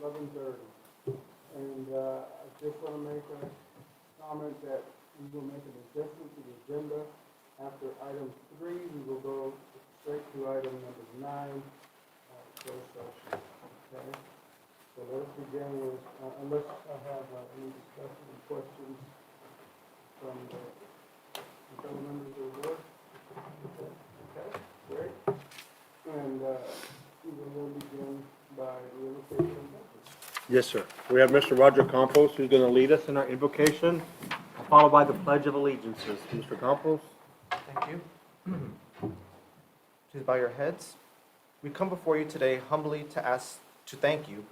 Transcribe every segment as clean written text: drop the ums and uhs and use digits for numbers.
11:30. And I just want to make a comment that we will make an adjustment to the agenda. After item 3, we will go straight to item number 9, closed session. Okay? So let us begin with, unless I have any discussion and questions from the fellow members of the board. Okay, great. And we will then begin by the invocation of members. Yes, sir. We have Mr. Roger Campos, who's going to lead us in our invocation, followed by the Pledge of Allegiances. Mr. Campos? Thank you. Please bow your heads. We come before you today humbly to thank you.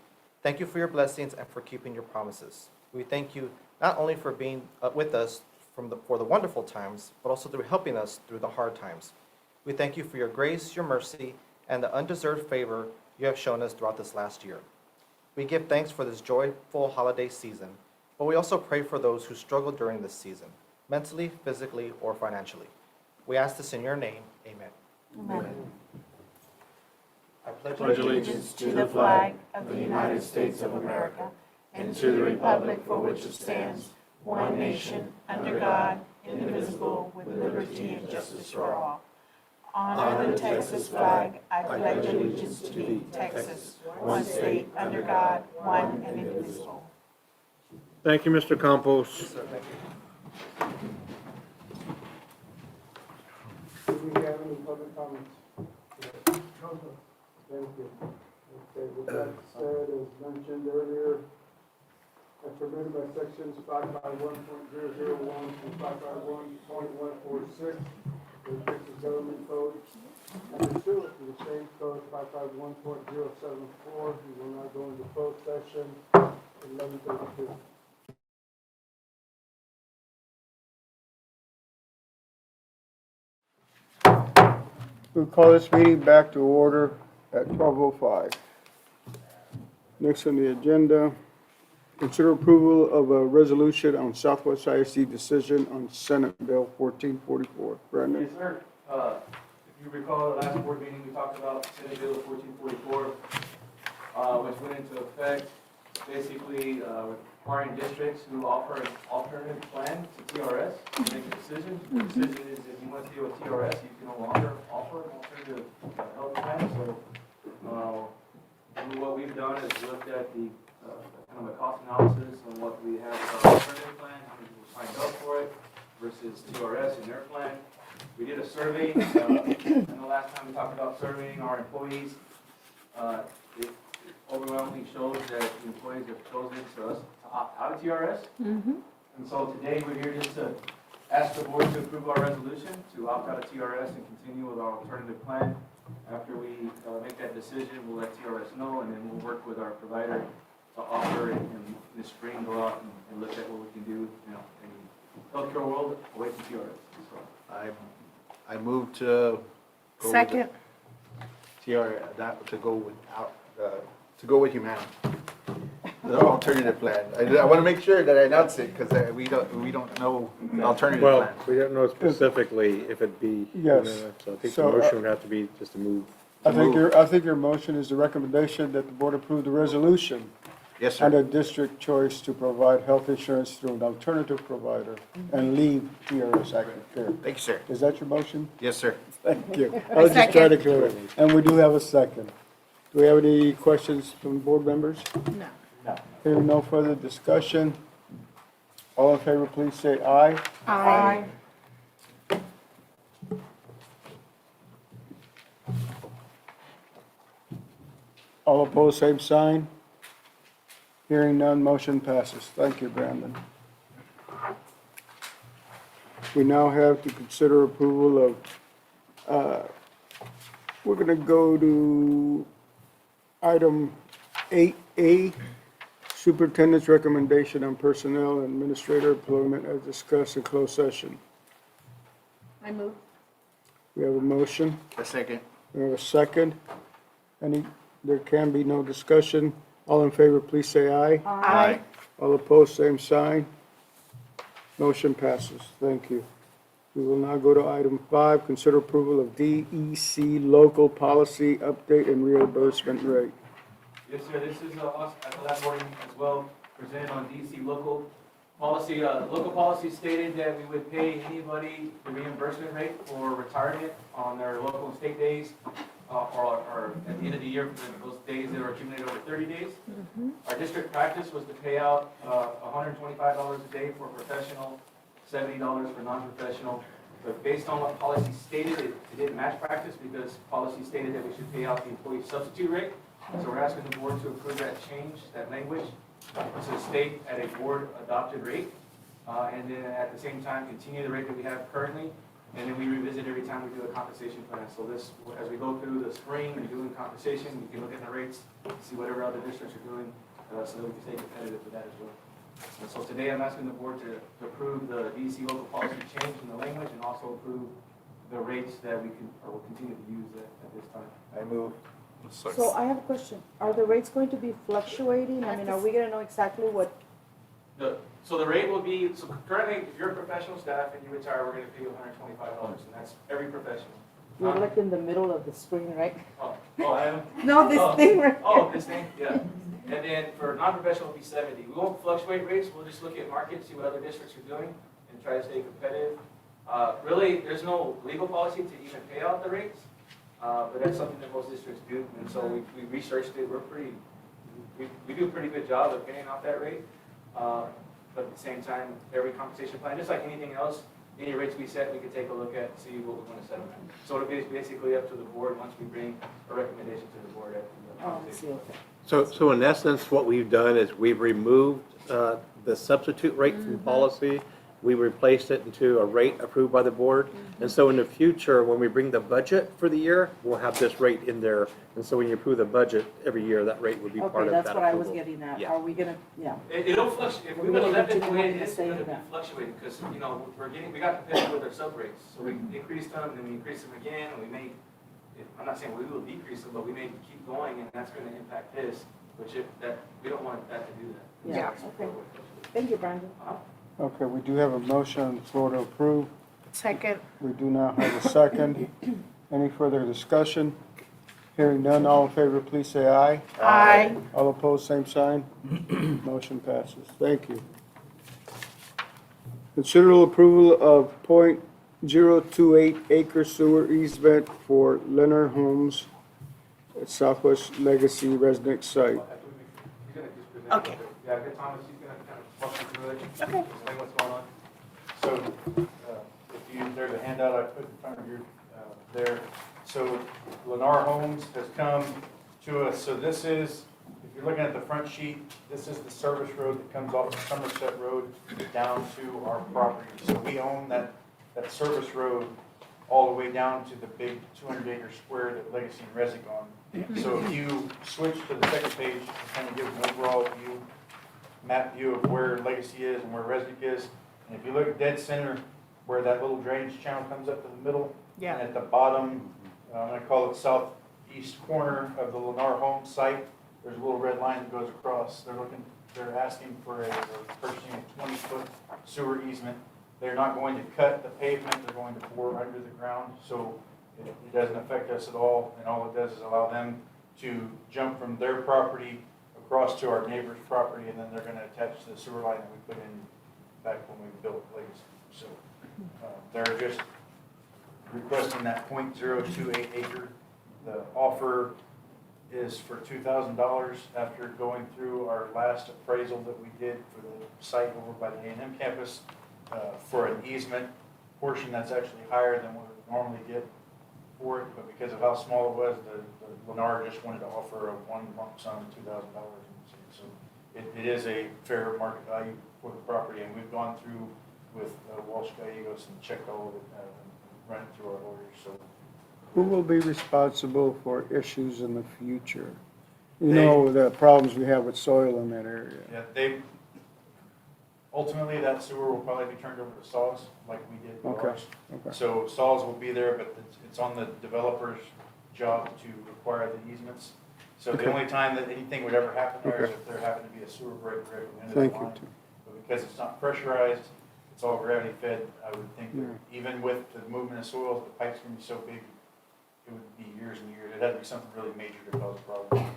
Thank you for your blessings and for keeping your promises. We thank you not only for being with us for the wonderful times, but also through helping us through the hard times. We thank you for your grace, your mercy, and the undeserved favor you have shown us throughout this last year. We give thanks for this joyful holiday season, but we also pray for those who struggle during this season, mentally, physically, or financially. We ask this in your name. Amen. Amen. I pledge Pledge allegiance to the flag of the United States of America and to the republic for which it stands, one nation, under God, indivisible, with liberty and justice for all. Honor the Texas flag. I pledge allegiance to thee, Texas, one state, under God, one and indivisible. Thank you, Mr. Campos. Do we have any public comments? Thank you. Okay, with that said, as mentioned earlier, as permitted by sections 551.001 and 551.146 of the Texas Government Code, and pursuant to the same code, 551.074, we will now go into closed session at 11:32. We'll call this meeting back to order at 12:05. Next on the agenda, consider approval of a resolution on Southwest ISD decision on Senate Bill 1444. Brandon? Yes, sir. If you recall, the last board meeting, we talked about Senate Bill 1444, which went into effect, basically requiring districts who offer an alternative plan to TRS to make a decision. The decision is if you want to deal with TRS, you can no longer offer an alternative health plan. So what we've done is looked at the kind of a cost analysis on what we have with our alternative plan, how many people signed up for it versus TRS in their plan. We did a survey, and the last time we talked about surveying our employees, it overwhelmingly shows that the employees have chosen us to opt out of TRS. And so today we're here just to ask the board to approve our resolution to opt out of TRS and continue with our alternative plan. After we make that decision, we'll let TRS know, and then we'll work with our provider to offer it, and in the spring go out and look at what we can do, in the healthcare world away from TRS. So, I move to go Second. to go with Humana, the alternative plan. I want to make sure that I announce it because we don't know the alternative Well, plan. we don't know specifically if it'd be. Yes. So I think the So, motion would have to be just to move. I think your motion is the recommendation that the board approve the resolution Yes, and sir. a district choice to provide health insurance through an alternative provider and leave TRS active care. Thank you, sir. Is that your motion? Yes, sir. Thank you. I was just trying to clear it. And we do have a second. Do we have any questions from board members? No. Hearing no further discussion, all in favor, please say aye. Aye. All opposed, same sign. Hearing none, motion passes. Thank you, Brandon. We now have to consider approval of, we're going to go to item 8A, Superintendent's recommendation on personnel and administrator employment as discussed in closed session. I move. We have a motion. A second. We have a second. There can be no discussion. All in favor, please say aye. Aye. All opposed, same sign. Motion passes. Thank you. We will now go to item 5, consider approval of DEC local policy update and reimbursement rate. Yes, sir, this is us at the last boarding as well, presented on DC local policy. Local policy stated that we would pay anybody the reimbursement rate for retirement on their local and state days, or at the end of the year, for those days that are accumulated over 30 days. Our district practice was to pay out $125 a day for professional, $70 for non-professional. But based on what policy stated, it didn't match practice because policy stated that we should pay out the employee substitute rate. So we're asking the board to approve that change, that language, to state at a board adopted rate. And then at the same time, continue the rate that we have currently. And then we revisit every time we do a compensation plan. So this, as we go through the spring and doing compensation, we can look at the rates, see whatever other districts are doing, so that we can stay competitive with that as well. And so today I'm asking the board to approve the DC local policy change in the language and also approve the rates that we can, or will continue to use at this time. I move. So I have a question. Are the rates going to be fluctuating? I mean, are we gonna know exactly what? So the rate will be, so currently, if you're a professional staff and you retire, we're gonna pay you $125, and that's every professional. We're like in the middle of the spring, right? I am? No, this thing right Oh, this thing, yeah. And then for non-professional, it'll be 70. We won't fluctuate rates, we'll just look at markets, see what other districts are doing, and try to stay competitive. Really, there's no legal policy to even pay out the rates, but that's something that most districts do, and so we researched it, we do a pretty good job of paying off that rate. But at the same time, every compensation plan, just like anything else, any rates we set, we could take a look at, see what we want to set them at. So it'll be basically up to the board once we bring a recommendation to the board at the Oh, I see, compensation. okay. So in essence, what we've done is we've removed the substitute rate from policy. We replaced it into a rate approved by the board. And so in the future, when we bring the budget for the year, we'll have this rate in there. And so when you approve the budget every year, that rate would be part Okay, of that that's what I was approval. getting at. Yeah. Are we gonna, yeah. It'll fluctuate, if we We're would have gonna left it the continue way it to is, stay it's in gonna be that. fluctuating, because, we got competitive with our sub rates. So we increased them, and then we increased them again, and we may, I'm not saying we will decrease them, but we may keep going, and that's gonna impact this, we don't want that to do that. Yeah, okay. Thank you, Brandon. Okay, we do have a motion on the floor to approve. Second. We do now have a second. Any further discussion? Hearing none, all in favor, please say aye. Aye. All opposed, same sign. Motion passes. Thank you. Considerable approval of .028 acre sewer easement for Leonard Homes at Southwest Legacy Residence Site. He's gonna just present. Okay. Yeah, good, Thomas, he's gonna kind of walk you through it. Okay. Explain what's going on. So, if you, there's a handout I put in front of you there. So Lennar Homes has come to us. So this is, if you're looking at the front sheet, this is the service road that comes off of Somerset Road down to our property. So we own that service road all the way down to the big 200-acre square that Legacy and Resig on. So if you switch to the second page, it kind of gives an overall view, map view of where Legacy is and where Resnick is. And if you look dead center where that little drainage channel comes up to the middle, and at the bottom, I'm gonna call it southeast corner of the Lennar Home site, there's a little red line that goes across. They're asking for purchasing a 20-foot sewer easement. They're not going to cut the pavement, they're going to bore under the ground, so it doesn't affect us at all, and all it does is allow them to jump from their property across to our neighbor's property, and then they're gonna attach the sewer line that we put in back when we built Legacy. So they're just requesting that .028 acre. The offer is for $2,000 after going through our last appraisal that we did for the site over by the A&M campus for an easement portion that's actually higher than what we normally get for it, but because of how small it was, the Lennar just wanted to offer a one lump sum of $2,000. So it is a fair market value for the property, and we've gone through with Walsh Gallegos and checked all of it, and run it through our lawyers, so. Who will be responsible for issues in the future? You know, the problems we have with soil in that area. Yeah, ultimately, that sewer will probably be turned over to Saws, like we did with Okay. ours. Okay. So Saws will be there, but it's on the developer's job to require the easements. So the Okay. only time that anything would ever happen there is Okay. if there happened to be a sewer break right at the end of the Thank you. line. But because it's not pressurized, it's all gravity fed, I would think that Yeah. even with the movement of soils, the pipe's gonna be so big, it would be years and years. It had to be something really major to cause a problem.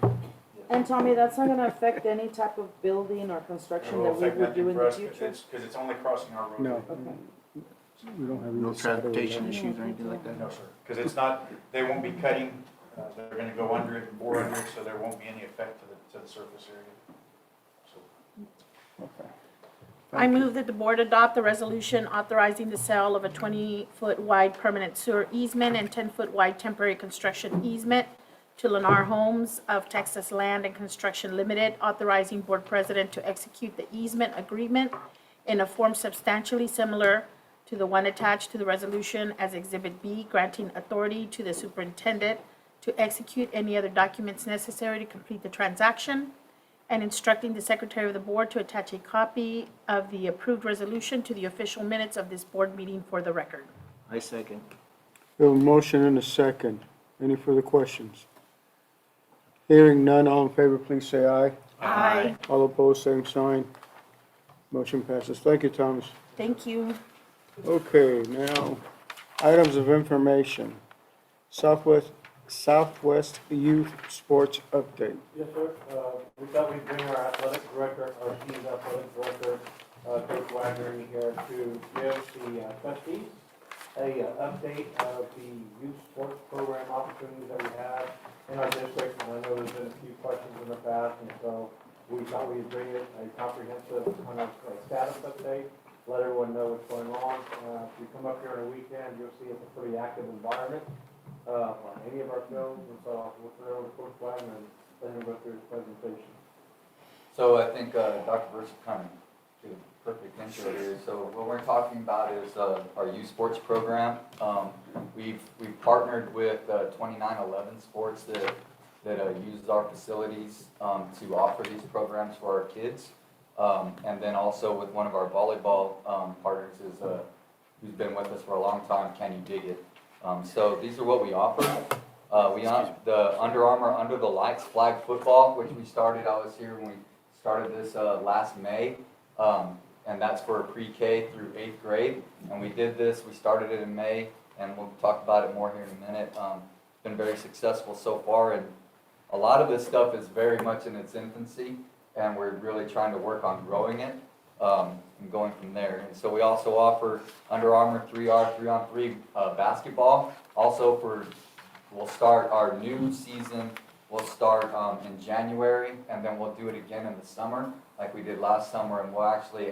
Yes. And Tommy, that's not gonna affect any type of building or It construction will that we affect would nothing do in for the us, future? because it's only crossing our road. No, Okay. we don't have any. No transportation Saturday issues or anything like that? No, sir, because it's not, they won't be cutting, they're gonna go under it and bore under it, so there won't be any effect to the surface area. So, Okay. I move that the board adopt the resolution authorizing the sale of a 20-foot wide permanent sewer easement and 10-foot wide temporary construction easement to Lennar Homes of Texas Land and Construction Limited, authorizing board president to execute the easement agreement in a form substantially similar to the one attached to the resolution as Exhibit B, granting authority to the superintendent to execute any other documents necessary to complete the transaction, and instructing the secretary of the board to attach a copy of the approved resolution to the official minutes of this board meeting for the record. I second. We have a motion and a second. Any further questions? Hearing none, all in favor, please say aye. Aye. All opposed, same sign. Motion passes. Thank you, Thomas. Thank you. Okay, now, items of information. Southwest Youth Sports Update. Yes, sir. We thought we'd bring our athletic director, our team's athletic director, Coach Wagner, in here to give the trustees a update of the youth sports program opportunities that we have in our district. And I know there's been a few questions in the past, and so we thought we'd bring it a comprehensive kind of status update, let everyone know what's going on. If you come up here on a weekend, you'll see it's a pretty active environment on any of our fields, and so we'll turn it over to Coach Wagner and let him go through his presentation. So I think Dr. Bursa kind of did a perfect intro here. So what we're talking about is our youth sports program. We've partnered with 2911 Sports that uses our facilities to offer these programs for our kids. And then also with one of our volleyball partners is who's been with us for a long time, Can You Dig It? So these are what we offer. The Under Armour Under the Lights flag football, which we started, I was here when we started this last May. And that's for pre-K through 8th grade. And we did this, we started it in May, and we'll talk about it more here in a minute. It's been very successful so far, and a lot of this stuff is very much in its infancy, and we're really trying to work on growing it and going from there. And so we also offer Under Armour 3R 3-on-3 basketball. Also we'll start our new season, we'll start in January, and then we'll do it again in the summer, like we did last summer, and we're actually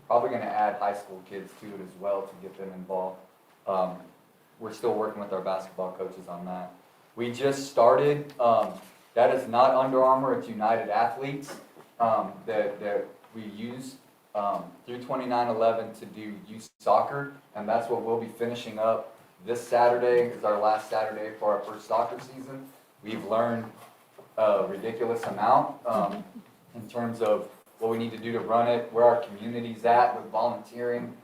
probably gonna add high school kids to it as well to get them involved. We're still working with our basketball coaches on that. We just started, that is not Under Armour, it's United Athletes that we use through 2911 to do youth soccer, and that's what we'll be finishing up this Saturday is our last Saturday for our first soccer season. We've learned a ridiculous amount in terms of what we need to do to run it, where our community's at with volunteering.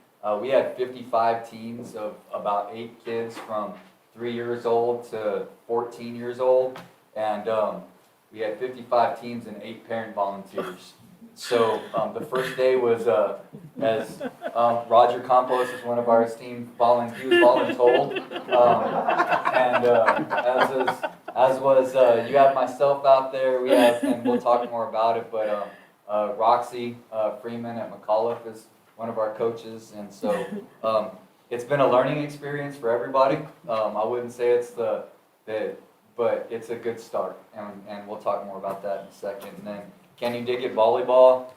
We had 55 teams of about 8 kids from 3 years old to 14 years old, and we had 55 teams and 8 parent volunteers. So the first day was, as Roger Campos is one of our esteemed he was voluntold, and as was you have myself out there. We have, and we'll talk more about it. But Roxy Freeman at McAuliffe is one of our coaches, and so it's been a learning experience for everybody. I wouldn't say it's but it's a good start, and we'll talk more about that in a second. And then Can You Dig It Volleyball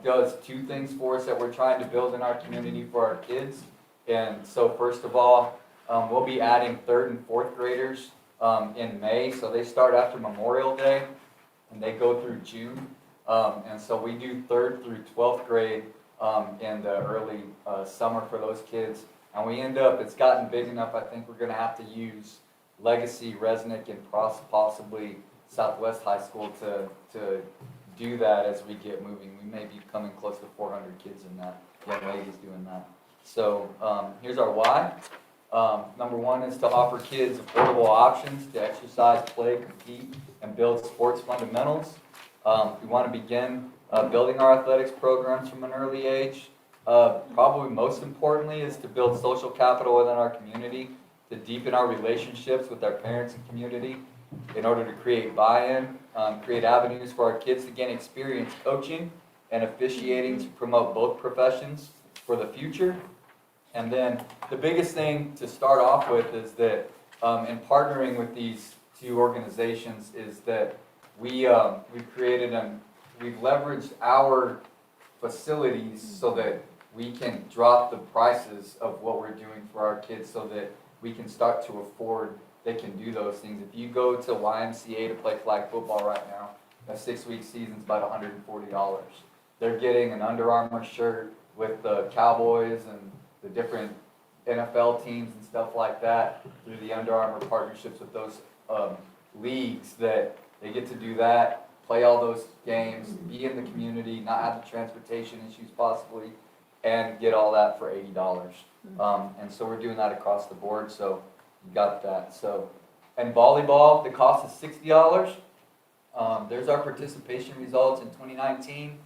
does 2 things for us that we're trying to build in our community for our kids. And so first of all, we'll be adding 3rd and 4th graders in May. So they start after Memorial Day and they go through June. And so we do 3rd through 12th grade in the early summer for those kids. And we end up, it's gotten big enough, I think we're gonna have to use Legacy, Resnick, and possibly Southwest High School to do that as we get moving. We may be coming close to 400 kids in that, young ladies doing that. So here's our why. Number 1 is to offer kids affordable options to exercise, play, compete, and build sports fundamentals. We want to begin building our athletics programs from an early age. Probably most importantly is to build social capital within our community, to deepen our relationships with our parents and community, in order to create buy-in, create avenues for our kids to gain experience coaching and officiating to promote both professions for the future. And then the biggest thing to start off with is that in partnering with these two organizations is that we've created and we've leveraged our facilities so that we can drop the prices of what we're doing for our kids so that we can start to afford, they can do those things. If you go to YMCA to play flag football right now, a 6-week season's about $140. They're getting an Under Armour shirt with the Cowboys and the different NFL teams and stuff like that through the Under Armour partnerships with those leagues that they get to do that, play all those games, be in the community, not have the transportation issues possibly, and get all that for $80. And so we're doing that across the board, so you got that. So, and volleyball, the cost is $60. There's our participation results in 2019.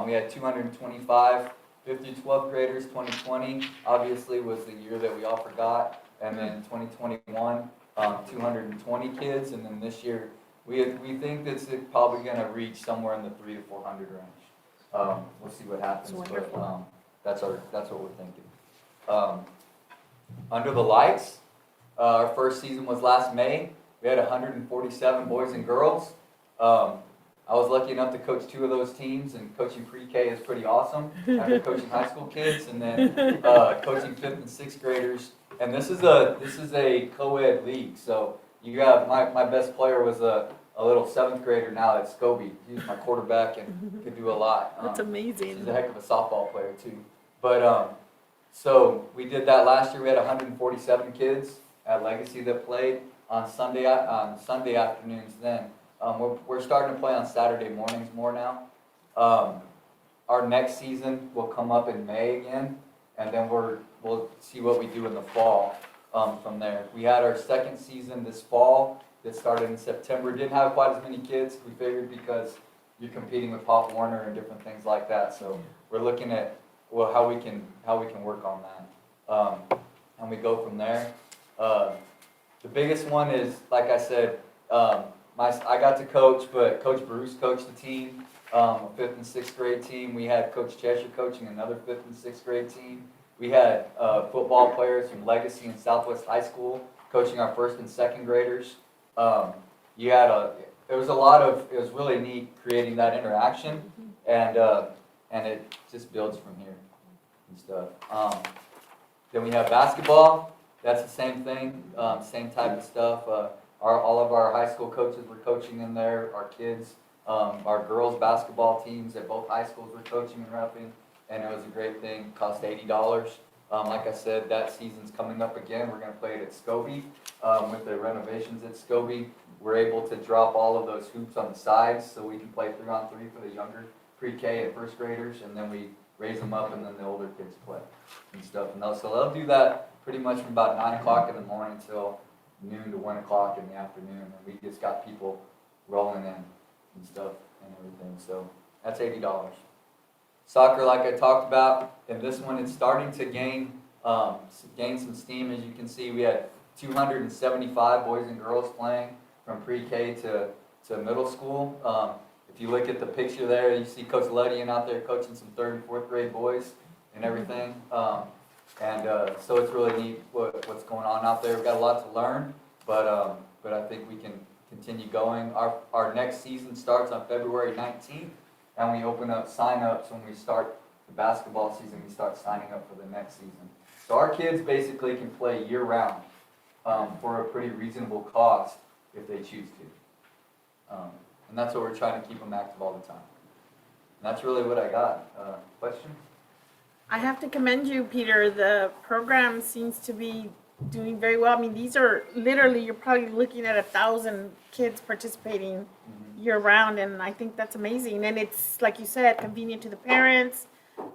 We had 225 5th through 12th graders. 2020 obviously was the year that we all forgot, and then 2021, 220 kids, and then this year we think that it's probably going to reach somewhere in the 300 to 400 range. We'll see what happens, but that's what we're thinking. Under the lights, our first season was last May. We had 147 boys and girls. I was lucky enough to coach 2 of those teams, and coaching pre-K is pretty awesome after coaching high school kids, and then coaching 5th and 6th graders. And this is a co-ed league, so you have my best player was a little 7th grader now at Scobie. He was my quarterback and could do a lot. That's amazing. He's a heck of a softball player too. But so we did that last year. We had 147 kids at Legacy that played on Sunday afternoons then. We're starting to play on Saturday mornings more now. Our next season will come up in May again, and then we'll see what we do in the fall from there. We had our second season this fall that started in September. Didn't have quite as many kids, we figured, because you're competing with Pop Warner and different things like that. So we're looking at how we can work on that, and we go from there. The biggest one is, like I said, I got to coach, but Coach Bruce coached the team, a 5th and 6th grade team. We had Coach Cheshire coaching another 5th and 6th grade team. We had football players from Legacy and Southwest High School coaching our 1st and 2nd graders. It was really neat creating that interaction, and it just builds from here and stuff. Then we have basketball. That's the same thing, same type of stuff. All of our high school coaches were coaching in there. Our kids, our girls basketball teams at both high schools were coaching and repping, and it was a great thing. Cost $80. Like I said, that season's coming up again. We're going to play it at Scobie. With the renovations at Scobie, we're able to drop all of those hoops on the sides so we can play 3-on-3 for the younger pre-K and 1st graders, and then we raise them up, and then the older kids play and stuff. And so they'll do that pretty much from about 9 o'clock in the morning till noon to 1 o'clock in the afternoon, and we just got people rolling in and stuff and everything. So that's $80. Soccer, like I talked about, and this one is starting to gain some steam. As you can see, we had 275 boys and girls playing from pre-K to middle school. If you look at the picture there, you see Coach Luddian out there coaching some 3rd and 4th grade boys and everything. So it's really neat what's going on out there. We've got a lot to learn, but I think we can continue going. Our next season starts on February 19th, and we open up sign-ups when we start the basketball season. We start signing up for the next season. So our kids basically can play year-round for a pretty reasonable cost if they choose to. And that's what we're trying to keep them active all the time. And that's really what I got. Questions? I have to commend you, Peter. The program seems to be doing very well. I mean, these are literally, you're probably looking at 1,000 kids participating year round, and I think that's amazing. And it's, like you said, convenient to the parents.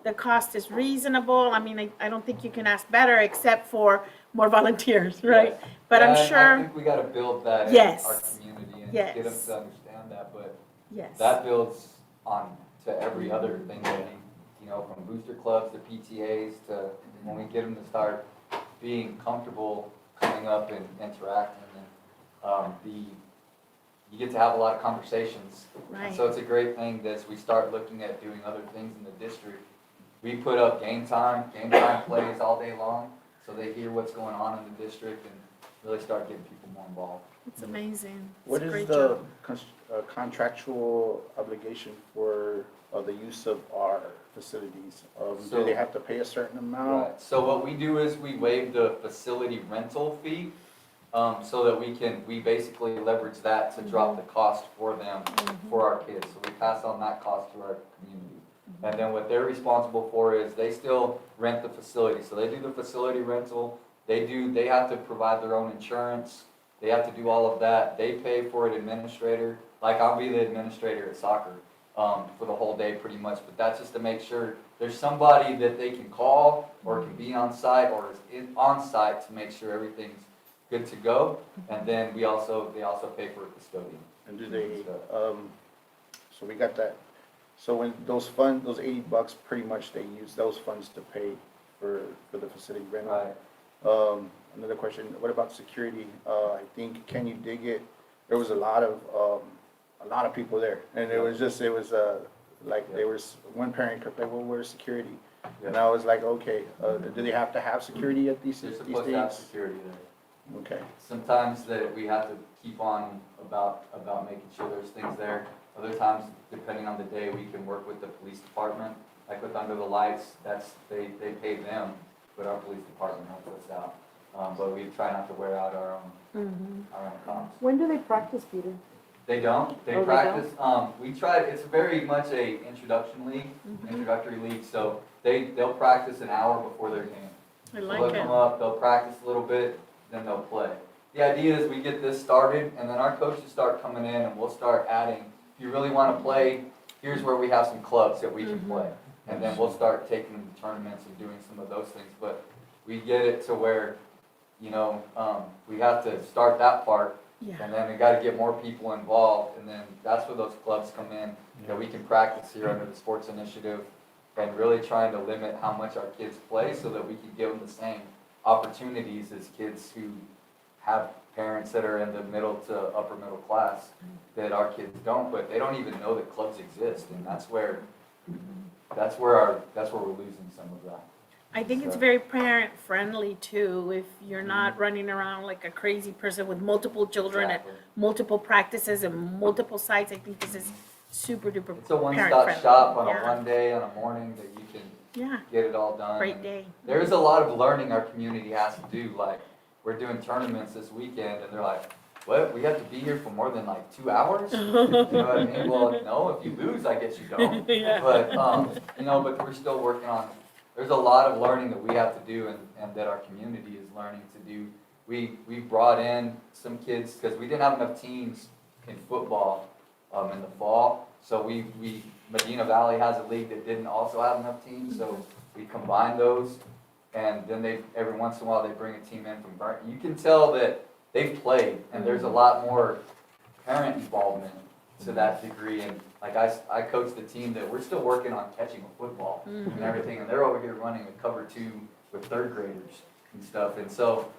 The cost is reasonable. I mean, I don't think you can ask better except for more volunteers, right? Yes. But I'm I sure, think we got to build that Yes. in our community and Yes. get them to understand that. But yes. that builds on to every other thing that from booster clubs to PTAs to when we get them to start being comfortable coming up and interacting. And you get to have a lot of conversations. Right. So it's a great thing that as we start looking at doing other things in the district, we put up game time plays all day long, so they hear what's going on in the district and really start getting people more involved. It's amazing. It's What a is great the job. contractual obligation for the use of our facilities? Do So- they have to pay a certain amount? Right, so what we do is we waive the facility rental fee, so that we basically leverage that to drop the cost for them, for our kids. So we pass on that cost to our community. And then what they're responsible for is they still rent the facility, so they do the facility rental, they have to provide their own insurance, they have to do all of that, they pay for an administrator, like I'll be the administrator at soccer, for the whole day pretty much, but that's just to make sure there's somebody that they can call, or can be on site, or is on site to make sure everything's good to go, and then they also pay for a custodian. And do they, so we got that. So when those funds, those $80, pretty much they use those funds to pay for the facility rental. Right. Another question, what about security? I think, can you dig it? There was a lot of people there, and it was like, there was, one parent kept like, well, where's security? And I was like, okay, do they have to have security at these They're these supposed to have dates? security there. Okay, Sometimes that we have to keep on about making sure there's things there. Other times, depending on the day, we can work with the police department, like with Under the Lights, they pay them, but our police department helps us out. But we try not to wear out our own cops. When do they practice, Peter? They don't, they Oh, they practice, we tried, it's very much a introductory league, so they'll practice an hour before their game. I So like they'll it. come up, they'll practice a little bit, then they'll play. The idea is we get this started, and then our coaches start coming in, and we'll start adding, if you really want to play, here's where we have some clubs that we can play. And then we'll start taking them to tournaments and doing some of those things, but we get it to where, we have to start that part, Yeah. and then we gotta get more people involved, and then that's where those clubs come in, that we can practice here under the sports initiative, and really trying to limit how much our kids play, so that we can give them the same opportunities as kids who have parents that are in the middle to upper middle class, that our kids don't, but they don't even know that clubs exist, and that's where we're losing some of that. I think it's So- very parent friendly too, if you're not running around like a crazy person with multiple children at Exactly. multiple practices and multiple sites. I think this is super duper It's a parent one-stop friendly. shop on a Yeah. one day, on a morning, that you can Yeah, get it all done. great day. There's a lot of learning our community has to do, like, we're doing tournaments this weekend, and they're like, what, we have to be here for more than like 2 hours? You know what I mean? Well, no, if you lose, I guess you don't. Yeah. But, but we're still working on, there's a lot of learning that we have to do, and that our community is learning to do. We brought in some kids, because we didn't have enough teams in football, in the fall. So Medina Valley has a league that didn't also have enough teams, so we combined those. And then every once in a while, they bring a team in from Burnt. You can tell that they've played, and there's a lot more parent involvement to that degree. And like I coached a team that we're still working on catching a football and everything, and they're over here running a cover 2 with 3rd graders and stuff. And so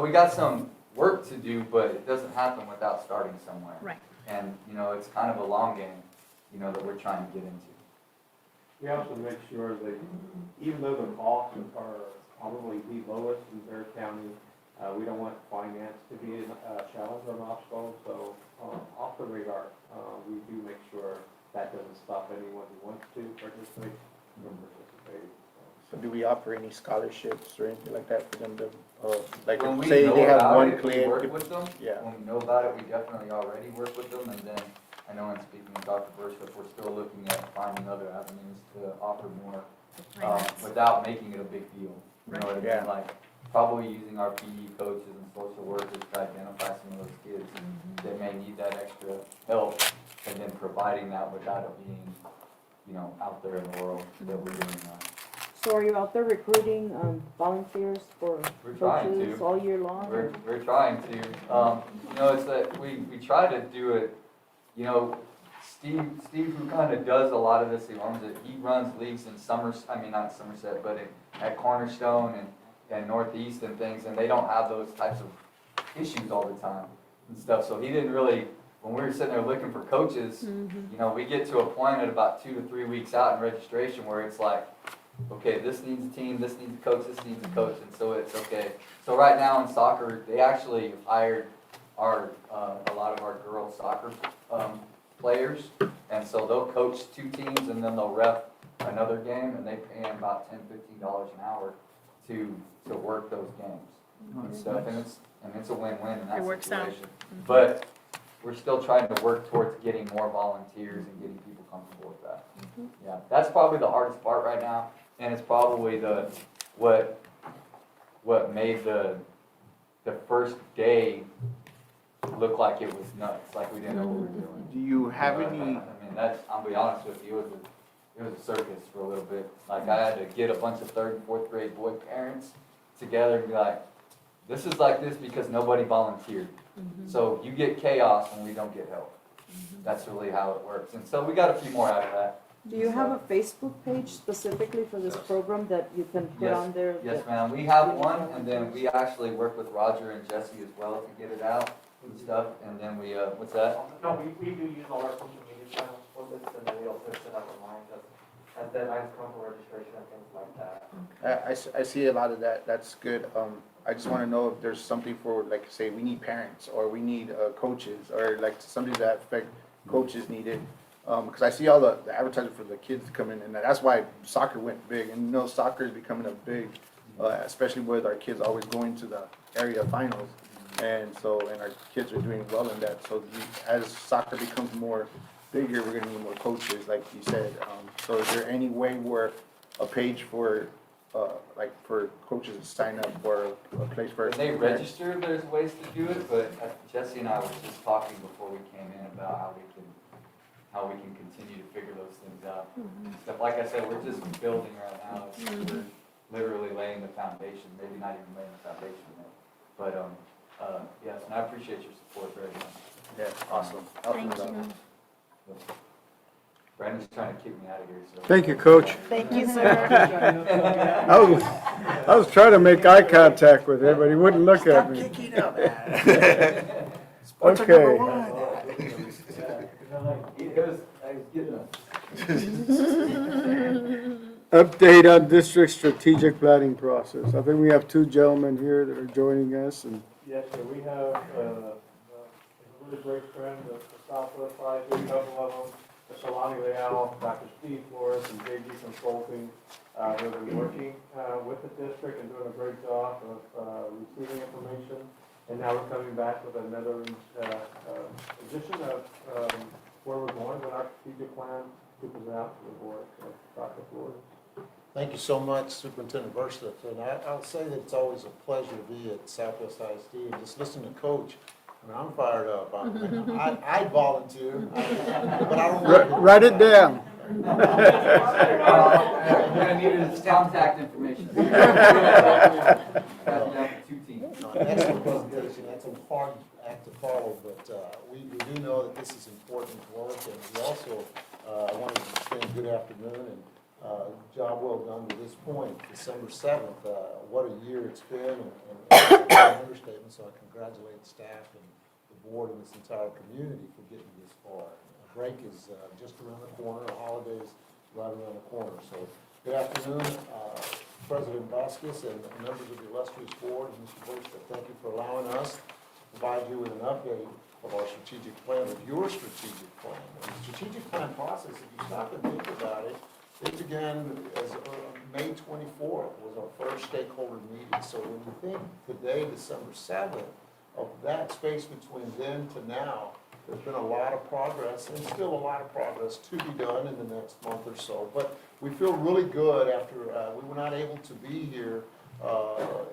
we got some work to do, but it doesn't happen without starting somewhere. Right. And, it's kind of a long game, that we're trying to get into. We also make sure that even though the costs are probably the lowest in Bexar County, we don't want finance to be a challenge or an obstacle, so off the radar, we do make sure that doesn't stop anyone who wants to participate from participating. so do we offer any scholarships or anything like that for them to, like, When we say know they have about one it, we kid? work with them. Yeah. When we know about it, we definitely already work with them, and then, I know in speaking with Dr. Burschel, we're still looking at finding other avenues to offer more, without making it a big deal. You know what I mean? Yeah. Like, probably using our PE coaches and social workers to identify some of those kids that may need that extra help, and then providing that without it being, out there in the world that we're doing that. So are you out there recruiting volunteers for We're trying coaches to. all year long? We're trying to, it's that we try to do it, Steve who kind of does a lot of this, he runs leagues in not Somerset, but at Cornerstone and Northeast and things, and they don't have those types of issues all the time and stuff, so he didn't really when we were sitting there looking for coaches, you know, we get to a point at about 2 to 3 weeks out in registration where it's like, okay, this needs a team, this needs a coach, this needs a coach, and so it's okay. So right now in soccer, they actually hired a lot of our girls soccer players, and so they'll coach 2 teams and then they'll ref another game, and they pay them about $10-15 an hour to work those games and stuff, and it's a win-win in that It works out. situation. But we're still trying to work towards getting more volunteers and getting people comfortable with that. Yeah, that's probably the hardest part right now, and it's probably what made the first day look like it was nuts, like we didn't know what we were doing. Do you have I any, mean, I'll be honest with you, it was a circus for a little bit. Like, I had to get a bunch of 3rd and 4th grade boy parents together and be like, this is like this because nobody volunteered. So you get chaos when we don't get help. That's really how it works. And so we got a few more out of that. Do you have a Facebook page specifically for this program that you can put Yes. on there? Yes, ma'am. We have one, and then we actually work with Roger and Jesse as well to get it out and stuff. And then we, what's that? No, we do use all our social media channels for this, and then we also set up online, and deadlines come for registration and things like that. I see a lot of that, that's good. I just want to know if there's something for, like, say, we need parents, or we need coaches, or like something that affect coaches needed. Because I see all the advertising for the kids to come in, and that's why soccer went big. And you know, soccer is becoming a big, especially with our kids always going to the area finals. And so, and our kids are doing well in that. So as soccer becomes more bigger, we're gonna need more coaches, like you said. So is there any way where a page for, like for coaches to sign up for a place for? When they register, there's ways to do it, but Jesse and I were just talking before we came in about how we can continue to figure those things out. Stuff, like I said, we're just building right now. We're literally laying the foundation, maybe not even laying the foundation yet. But, yes, and I appreciate your support very much. Yeah, awesome. Thank you. Brandon's trying to kick me out of here, so. Thank you, Coach. Thank you, sir. I was trying to make eye contact with him, but he wouldn't look at me. Okay. Update on district strategic planning process. I think we have 2 gentlemen here that are joining us, and Yes, sir, we have a really great friend of the Southwest side, a couple of them, Shalani Leal, Dr. Steve Flores, and JG Consulting, who have been working with the district and doing a great job of receiving information. And now we're coming back with another edition of where we're going with our strategic plan to present out to the board. So, Dr. Flores. Thank you so much, Superintendent Versa. And I'll say that it's always a pleasure to be at Southwest ISD and just listen to Coach. I mean, I'm fired up. I volunteer, but I don't want to. write it down. We're gonna need his contact information. Have to have 2 teams. No, excellent presentation. That's a hard act to follow, but we do know that this is important work. And we also wanted to extend good afternoon and job well done to this point, December 7th. What a year it's been, and it's an understatement, so I congratulate the staff and the board and this entire community for getting this far. Break is just around the corner, the holidays right around the corner. So good afternoon, President Vasquez and members of the illustrious board, Mr. Bush, thank you for allowing us to provide you with an update of our strategic plan, of your strategic plan. And the strategic plan process, if you stop and think about it, it began as May 24th was our first stakeholder meeting. So when you think today, December 7th, of that space between then to now, there's been a lot of progress and still a lot of progress to be done in the next month or so. But we feel really good after we were not able to be here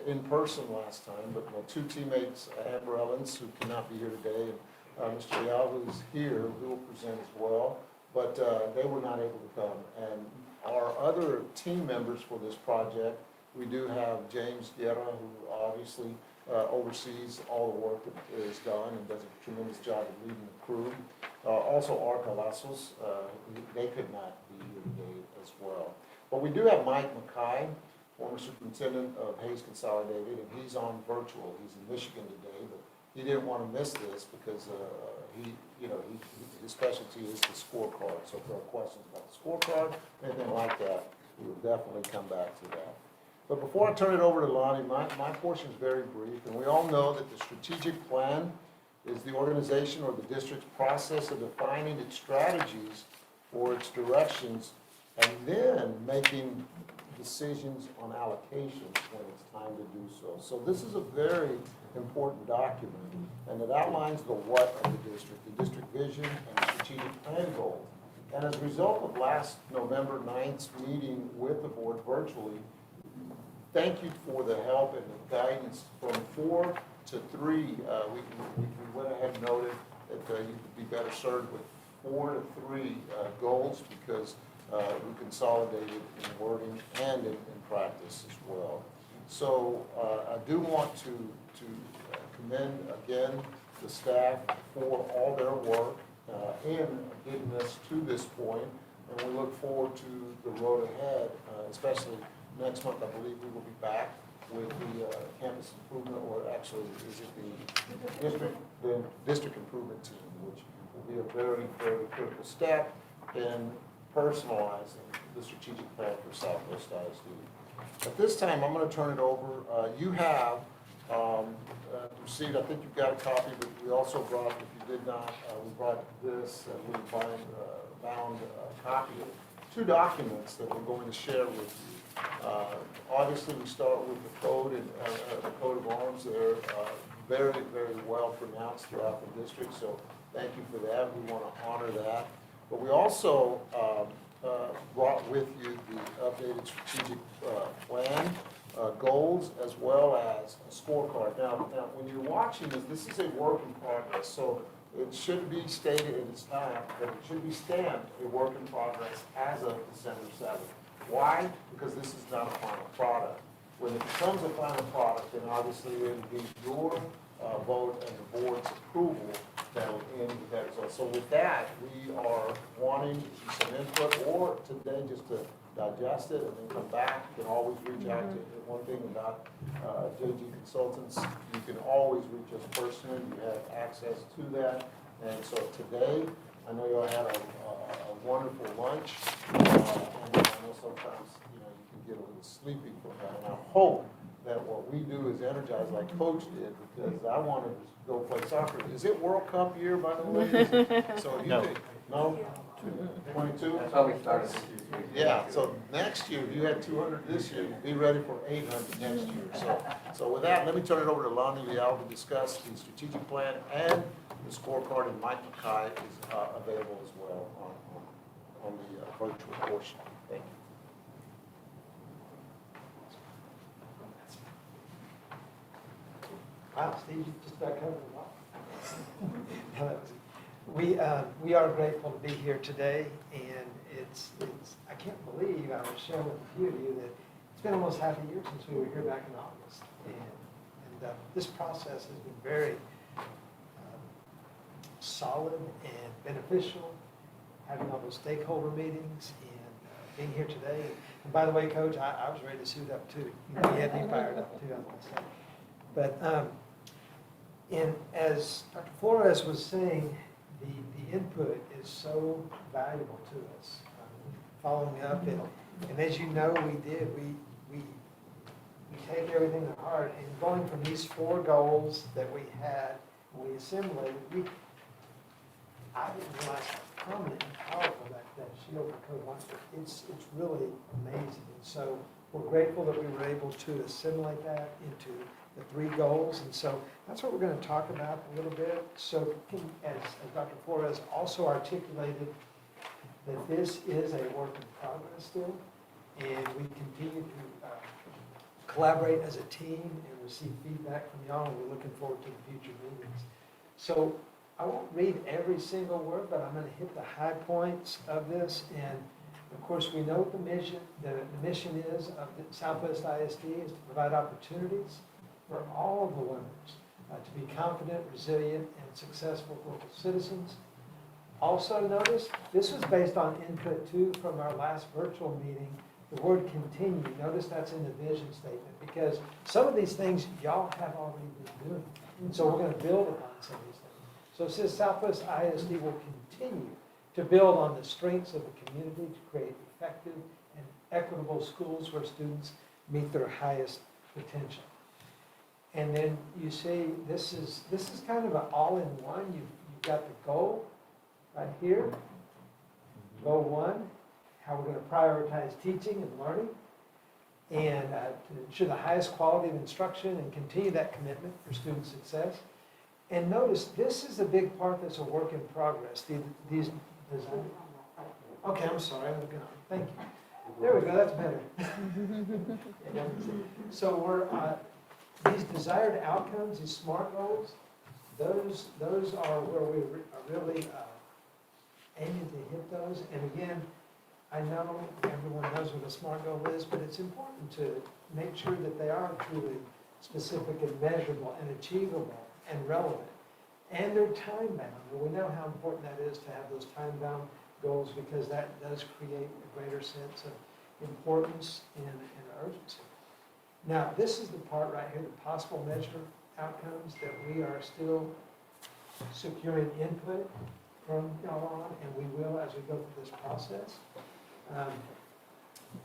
in person last time, but my 2 teammates, Amber Ellens, who cannot be here today, and Mr. Leal, who's here, who will present as well. But they were not able to come. And our other team members for this project, we do have James Guerra, who obviously oversees all the work that is done and does a tremendous job of leading the crew. Also, Arca Lazos, they could not be here today as well. But we do have Mike Mackay, former superintendent of Hayes Consolidated, and he's on virtual. He's in Michigan today, but he didn't want to miss this because his specialty is the scorecard. So if there are questions about the scorecard, anything like that, we will definitely come back to that. But before I turn it over to Lonnie, my portion is very brief, and we all know that the strategic plan is the organization or the district's process of defining its strategies or its directions, and then making decisions on allocations when it's time to do so. So this is a very important document, and it outlines the what of the district vision and strategic plan goals. And as a result of last November 9th's meeting with the board virtually, thank you for the help and the guidance from 4 to 3. We went ahead and noted that you could be better served with 4 to 3 goals because we consolidated in wording and in practice as well. So I do want to commend again the staff for all their work in getting us to this point, and we look forward to the road ahead, especially next month. I believe we will be back with the campus improvement, or actually, is it the district improvement team, which will be a very, very critical step in personalizing the strategic plan for Southwest ISD. At this time, I'm going to turn it over. You have received, I think you've got a copy, but we also brought, if you did not, we brought this, we bound a copy of 2 documents that we're going to share with you. Obviously, we start with the code and the coat of arms. They're very, very well pronounced throughout the district, so thank you for that. We want to honor that. But we also brought with you the updated strategic plan, goals, as well as a scorecard. Now, when you're watching this is a work in progress, so it should be stated, and it's not, but it should be stamped a work in progress as of December 7th. Why? Because this is not a final product. When it becomes a final product, then obviously it will be your vote and the board's approval that will end with that result. So with that, we are wanting some input, or today just to digest it and then come back. You can always reach out to one thing about JG Consultants. You can always reach us personally. You have access to that. And so today, I know you all had a wonderful lunch. And I know sometimes, you can get a little sleepy from that. And I hope that what we do is energize like Coach did, because I wanted to go play soccer. Is it World Cup year, by the way? So you think, no? 22? That's why we started. Yeah, so next year, if you had 200 this year, be ready for 800 next year. So with that, let me turn it over to Lonnie Leal to discuss the strategic plan and the scorecard, and Mike Mackay is available as well on the virtual portion. Thank you. Wow, Steve, you just about covered it all. We are grateful to be here today, and it's I can't believe, I was sharing with a few of you that it's been almost half a year since we were here back in August, and this process has been very solid and beneficial, having all those stakeholder meetings and being here today. And by the way, Coach, I was ready to suit up too. You had me fired up too, I was going to say. But as Dr. Flores was saying, the input is so valuable to us. Following up, and as you know, we take everything to heart. And going from these 4 goals that we had, we assimilated. I didn't realize how prominent and powerful that shield for code was. It's really amazing. And so we're grateful that we were able to assimilate that into the 3 goals. And so that's what we're going to talk about a little bit. So as Dr. Flores also articulated, that this is a work in progress still, and we continue to collaborate as a team and receive feedback from y'all, and we're looking forward to the future meetings. So I won't read every single word, but I'm going to hit the high points of this. And of course, we know the mission is of the Southwest ISD is to provide opportunities for all of the learners to be confident, resilient, and successful local citizens. Also notice, this was based on input too from our last virtual meeting. The word continue, notice that's in the vision statement, because some of these things y'all have already been doing. And so we're gonna build upon some of these things. So it says Southwest ISD will continue to build on the strengths of the community to create effective and equitable schools where students meet their highest potential. And then you see, this is kind of an all-in-one. You've got the goal right here. Goal 1, how we're going to prioritize teaching and learning, and to ensure the highest quality of instruction and continue that commitment for student success. And notice, this is a big part that's a work in progress. These design. Okay, I'm sorry, I'm looking on. Thank you. There we go, that's better. So these desired outcomes, these SMART goals, those are where we are really aiming to hit those. And again, I know everyone knows what a SMART goal is, but it's important to make sure that they are truly specific and measurable and achievable and relevant. And they're time-bound. And we know how important that is to have those time-bound goals, because that does create a greater sense of importance and urgency. Now, this is the part right here, the possible measure outcomes that we are still securing input from y'all on, and we will as we go through this process.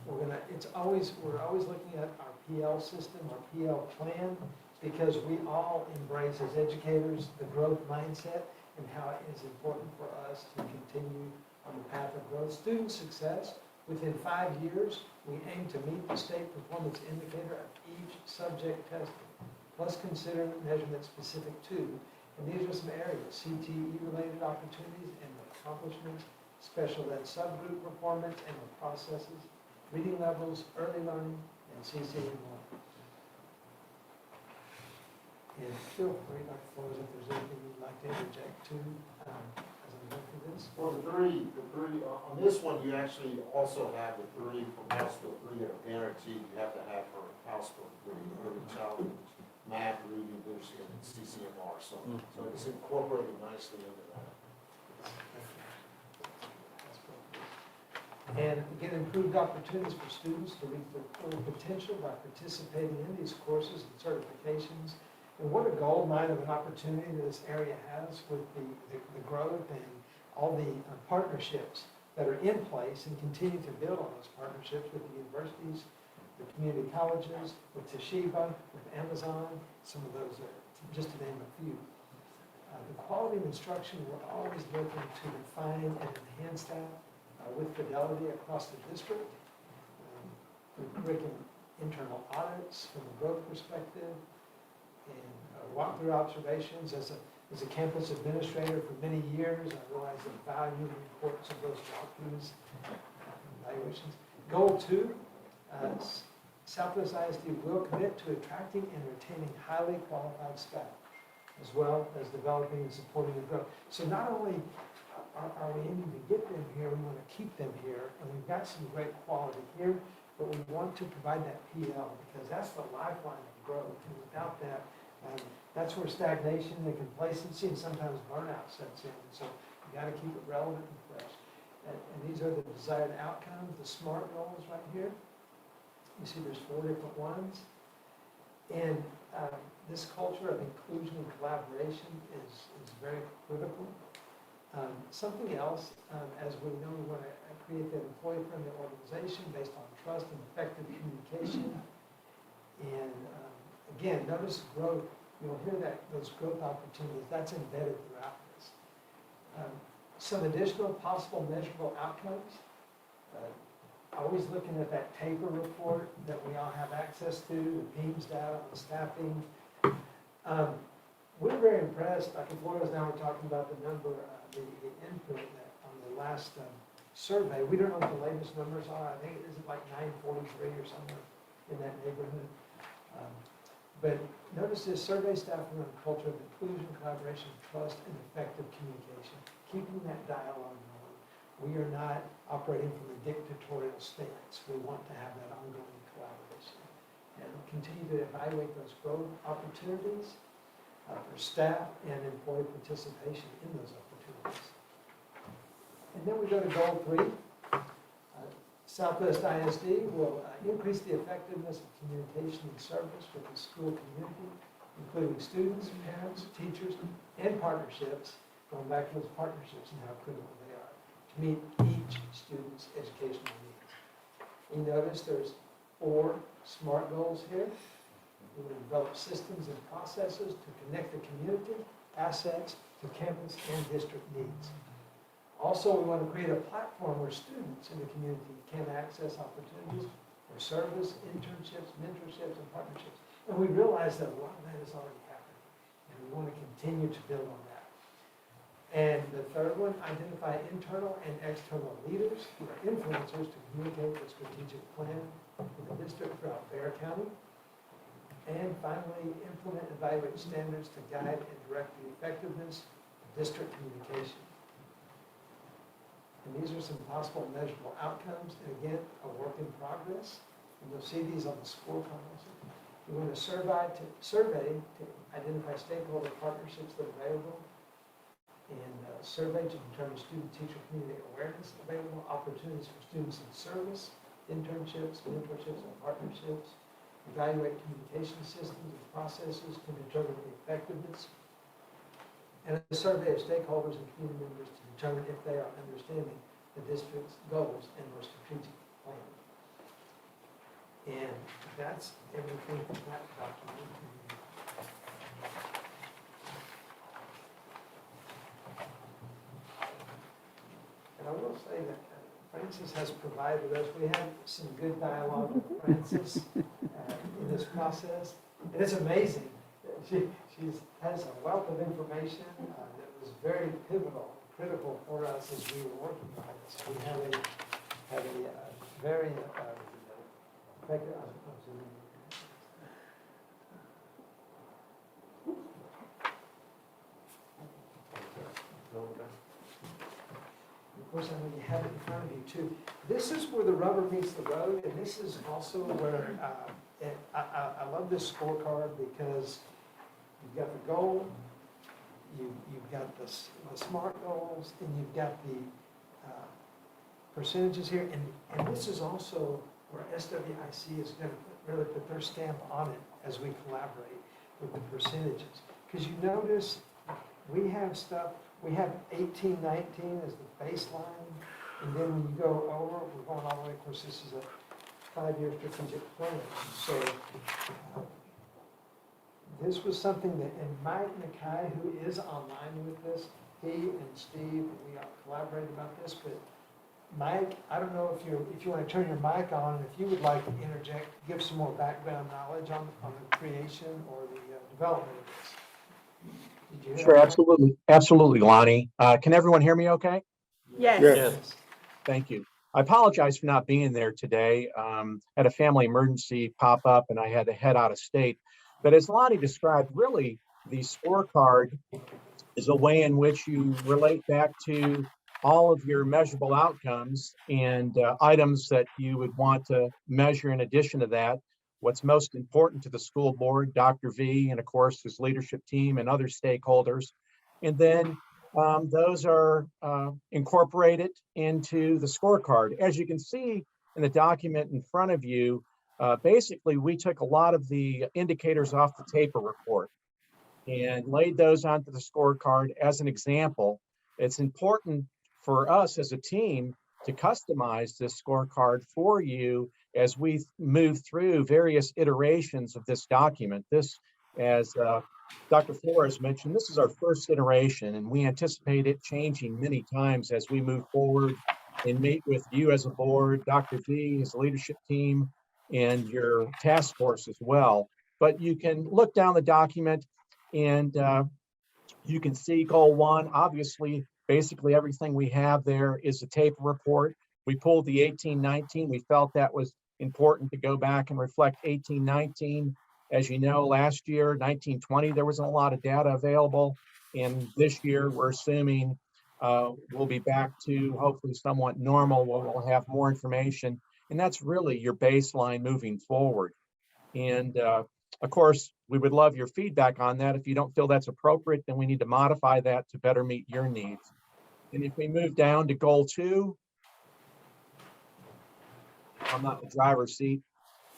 We're always looking at our PL system, our PL plan, because we all embrace as educators the growth mindset and how it is important for us to continue on the path of growth. Student success, within 5 years, we aim to meet the state performance indicator of each subject tested, plus consider measurements specific to, and these are some areas: CTE-related opportunities and accomplishments, special ed subgroup performance and processes, reading levels, early learning, and CCE enrollment. And feel free, Dr. Flores, if there's anything you'd like to interject too, as I'm going through this. Well, the three, on this one, you actually also have the 3 from House Bill 3 that are guaranteed you have to have for House Bill 3, early childhood, math, reading, literacy, and CCMR. So it's incorporated nicely into that. And again, improved opportunities for students to reach their full potential by participating in these courses and certifications. And what a gold mine of an opportunity that this area has with the growth and all the partnerships that are in place, and continue to build on those partnerships with the universities, the community colleges, with Toshiba, with Amazon. Some of those are just to name a few. The quality of instruction, we're always looking to refine and enhance that with fidelity across the district, through curriculum internal audits from a growth perspective, and walkthrough observations. As a campus administrator for many years, I realize the value and importance of those walkthroughs, evaluations. Goal 2, Southwest ISD will commit to attracting and retaining highly qualified staff, as well as developing and supporting the growth. So not only are we aiming to get them here, we want to keep them here, and we've got some great quality here, but we want to provide that PL, because that's the lifeline of growth. And without that, that's where stagnation and complacency and sometimes burnout sets in. So you got to keep it relevant and fresh. And these are the desired outcomes, the SMART goals right here. You see there's 4 different ones. And this culture of inclusion and collaboration is very critical. Something else, as we know, we want to create that employee-friendly organization based on trust and effective communication. And again, notice growth. You'll hear that, those growth opportunities, that's embedded throughout this. Some additional possible measurable outcomes. Always looking at that TAPER report that we all have access to, the PEIMS data on staffing. We're very impressed. Dr. Flores and I were talking about the number, the input that on the last survey. We don't know what the latest numbers are. I think it is like 943 or somewhere in that neighborhood. But notice this: survey staff around a culture of inclusion, collaboration, trust, and effective communication. Keeping that dialogue going. We are not operating from a dictatorial stance. We want to have that ongoing collaboration. And continue to evaluate those growth opportunities for staff and employee participation in those opportunities. And then we go to goal 3. Southwest ISD will increase the effectiveness of communication and service with the school community including students, parents, teachers, and partnerships, going back to those partnerships and how critical they are to meet each student's educational needs. You notice there's 4 SMART goals here. We will develop systems and processes to connect the community, assets to campus and district needs. Also, we want to create a platform where students in the community can access opportunities for service, internships, mentorships, and partnerships. And we realize that a lot of that is already happening, and we want to continue to build on that. And the third one, identify internal and external leaders who are influencers to communicate the strategic plan for the district throughout Bexar County. And finally, implement and evaluate standards to guide and direct the effectiveness of district communication. And these are some possible measurable outcomes, and again, a work in progress. And you'll see these on the scorecard also. We want to survey to identify stakeholder partnerships that are available, and survey to determine student-teacher community awareness available, opportunities for students in service, internships, mentorships, and partnerships. Evaluate communication systems and processes to determine the effectiveness, and a survey of stakeholders and community members to determine if they are understanding the district's goals and our strategic plan. And that's everything from that document. And I will say that Frances has provided us, we had some good dialogue with Frances in this process. And it's amazing. She has a wealth of information that was very pivotal, critical for us as we were working on this. We have a very effective. Of course, I know you have it in front of you too. This is where the rubber meets the road, and this is also where I love this scorecard because you've got the goal, you've got the SMART goals, and you've got the percentages here, and this is also where SWIC is going to really put their stamp on it as we collaborate with the percentages. Because you notice we have stuff. We have 18, 19 as the baseline, and then when you go over, we're going all the way, of course, this is a 5-year strategic plan. So this was something that, and Mike Nakai, who is online with this, he and Steve, we all collaborated about this, but Mike, I don't know if you want to turn your mic on, and if you would like to interject, give some more background knowledge on the creation or the development of this. Sure, absolutely, Lonnie. Can everyone hear me okay? Yes. Yes. Thank you. I apologize for not being there today. Had a family emergency pop up and I had to head out of state. But as Lonnie described, really the scorecard is a way in which you relate back to all of your measurable outcomes and items that you would want to measure in addition to that. What's most important to the school board, Dr. V, and of course his leadership team and other stakeholders. And then those are incorporated into the scorecard. As you can see in the document in front of you, basically we took a lot of the indicators off the TAPR report and laid those onto the scorecard as an example. It's important for us as a team to customize this scorecard for you as we move through various iterations of this document. This, as Dr. Flores mentioned, this is our first iteration, and we anticipate it changing many times as we move forward and meet with you as a board, Dr. V, his leadership team, and your task force as well. But you can look down the document and you can see goal 1. Obviously, basically everything we have there is a TAPR report. We pulled the 18-19. We felt that was important to go back and reflect 18-19. As you know, last year, 19-20, there wasn't a lot of data available. And this year, we're assuming we'll be back to hopefully somewhat normal, where we'll have more information. And that's really your baseline moving forward. And of course, we would love your feedback on that. If you don't feel that's appropriate, then we need to modify that to better meet your needs. And if we move down to goal 2, I'm not in the driver's seat.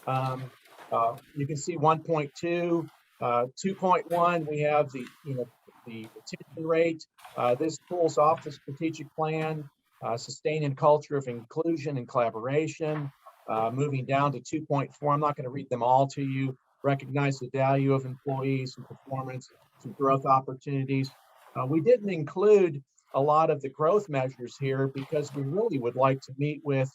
You can see 1.2, 2.1, we have the retention rate. This pulls off the strategic plan, sustaining a culture of inclusion and collaboration. Moving down to 2.4, I'm not going to read them all to you. Recognize the value of employees and performance, some growth opportunities. We didn't include a lot of the growth measures here because we really would like to meet with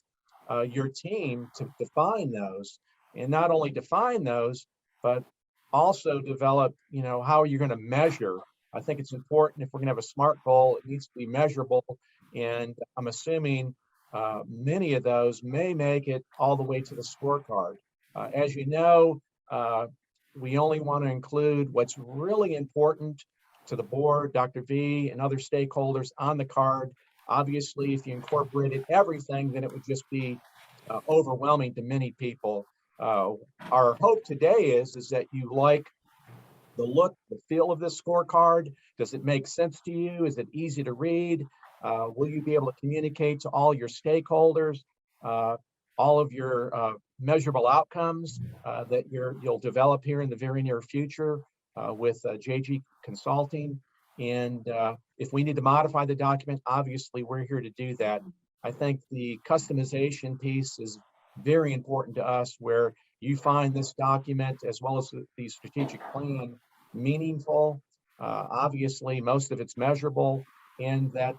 your team to define those, and not only define those, but also develop, how you're going to measure. I think it's important if we're going to have a SMART goal, it needs to be measurable. And I'm assuming many of those may make it all the way to the scorecard. As you know, we only want to include what's really important to the board, Dr. V, and other stakeholders on the card. Obviously, if you incorporated everything, then it would just be overwhelming to many people. Our hope today is that you like the look, the feel of this scorecard. Does it make sense to you? Is it easy to read? Will you be able to communicate to all your stakeholders, all of your measurable outcomes that you'll develop here in the very near future with JG Consulting? And if we need to modify the document, obviously we're here to do that. I think the customization piece is very important to us, where you find this document as well as the strategic plan meaningful. Obviously, most of it's measurable, and that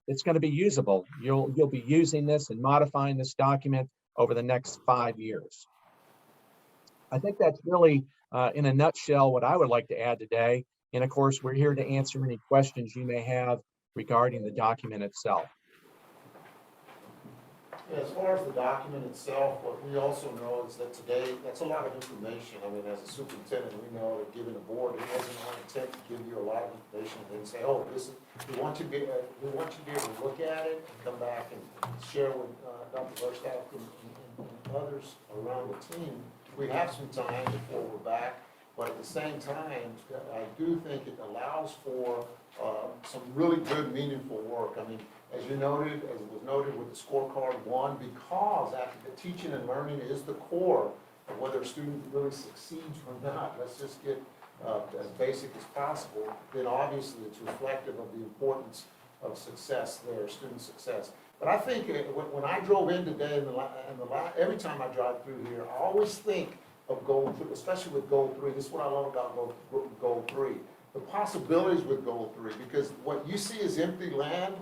it's going to be usable. You'll be using this and modifying this document over the next 5 years. I think that's really, in a nutshell, what I would like to add today. And of course, we're here to answer any questions you may have regarding the document itself. As far as the document itself, what we also know is that today, that's a lot of information. I mean, as a superintendent, we know that given a board, it wasn't our intent to give you a lot of information and then say, oh, this is, we want you to be able to look at it and come back and share with Dr. Verstaff and others around the team. We have some time before we're back, but at the same time, I do think it allows for some really good, meaningful work. I mean, as you noted, as it was noted with the scorecard one, because after the teaching and learning is the core of whether a student really succeeds or not, let's just get as basic as possible, then obviously it's reflective of the importance of success there, student success. But I think when I drove in today, every time I drive through here, I always think of goal 3, especially with goal 3. This is what I love about goal 3. The possibilities with goal 3, because what you see as empty land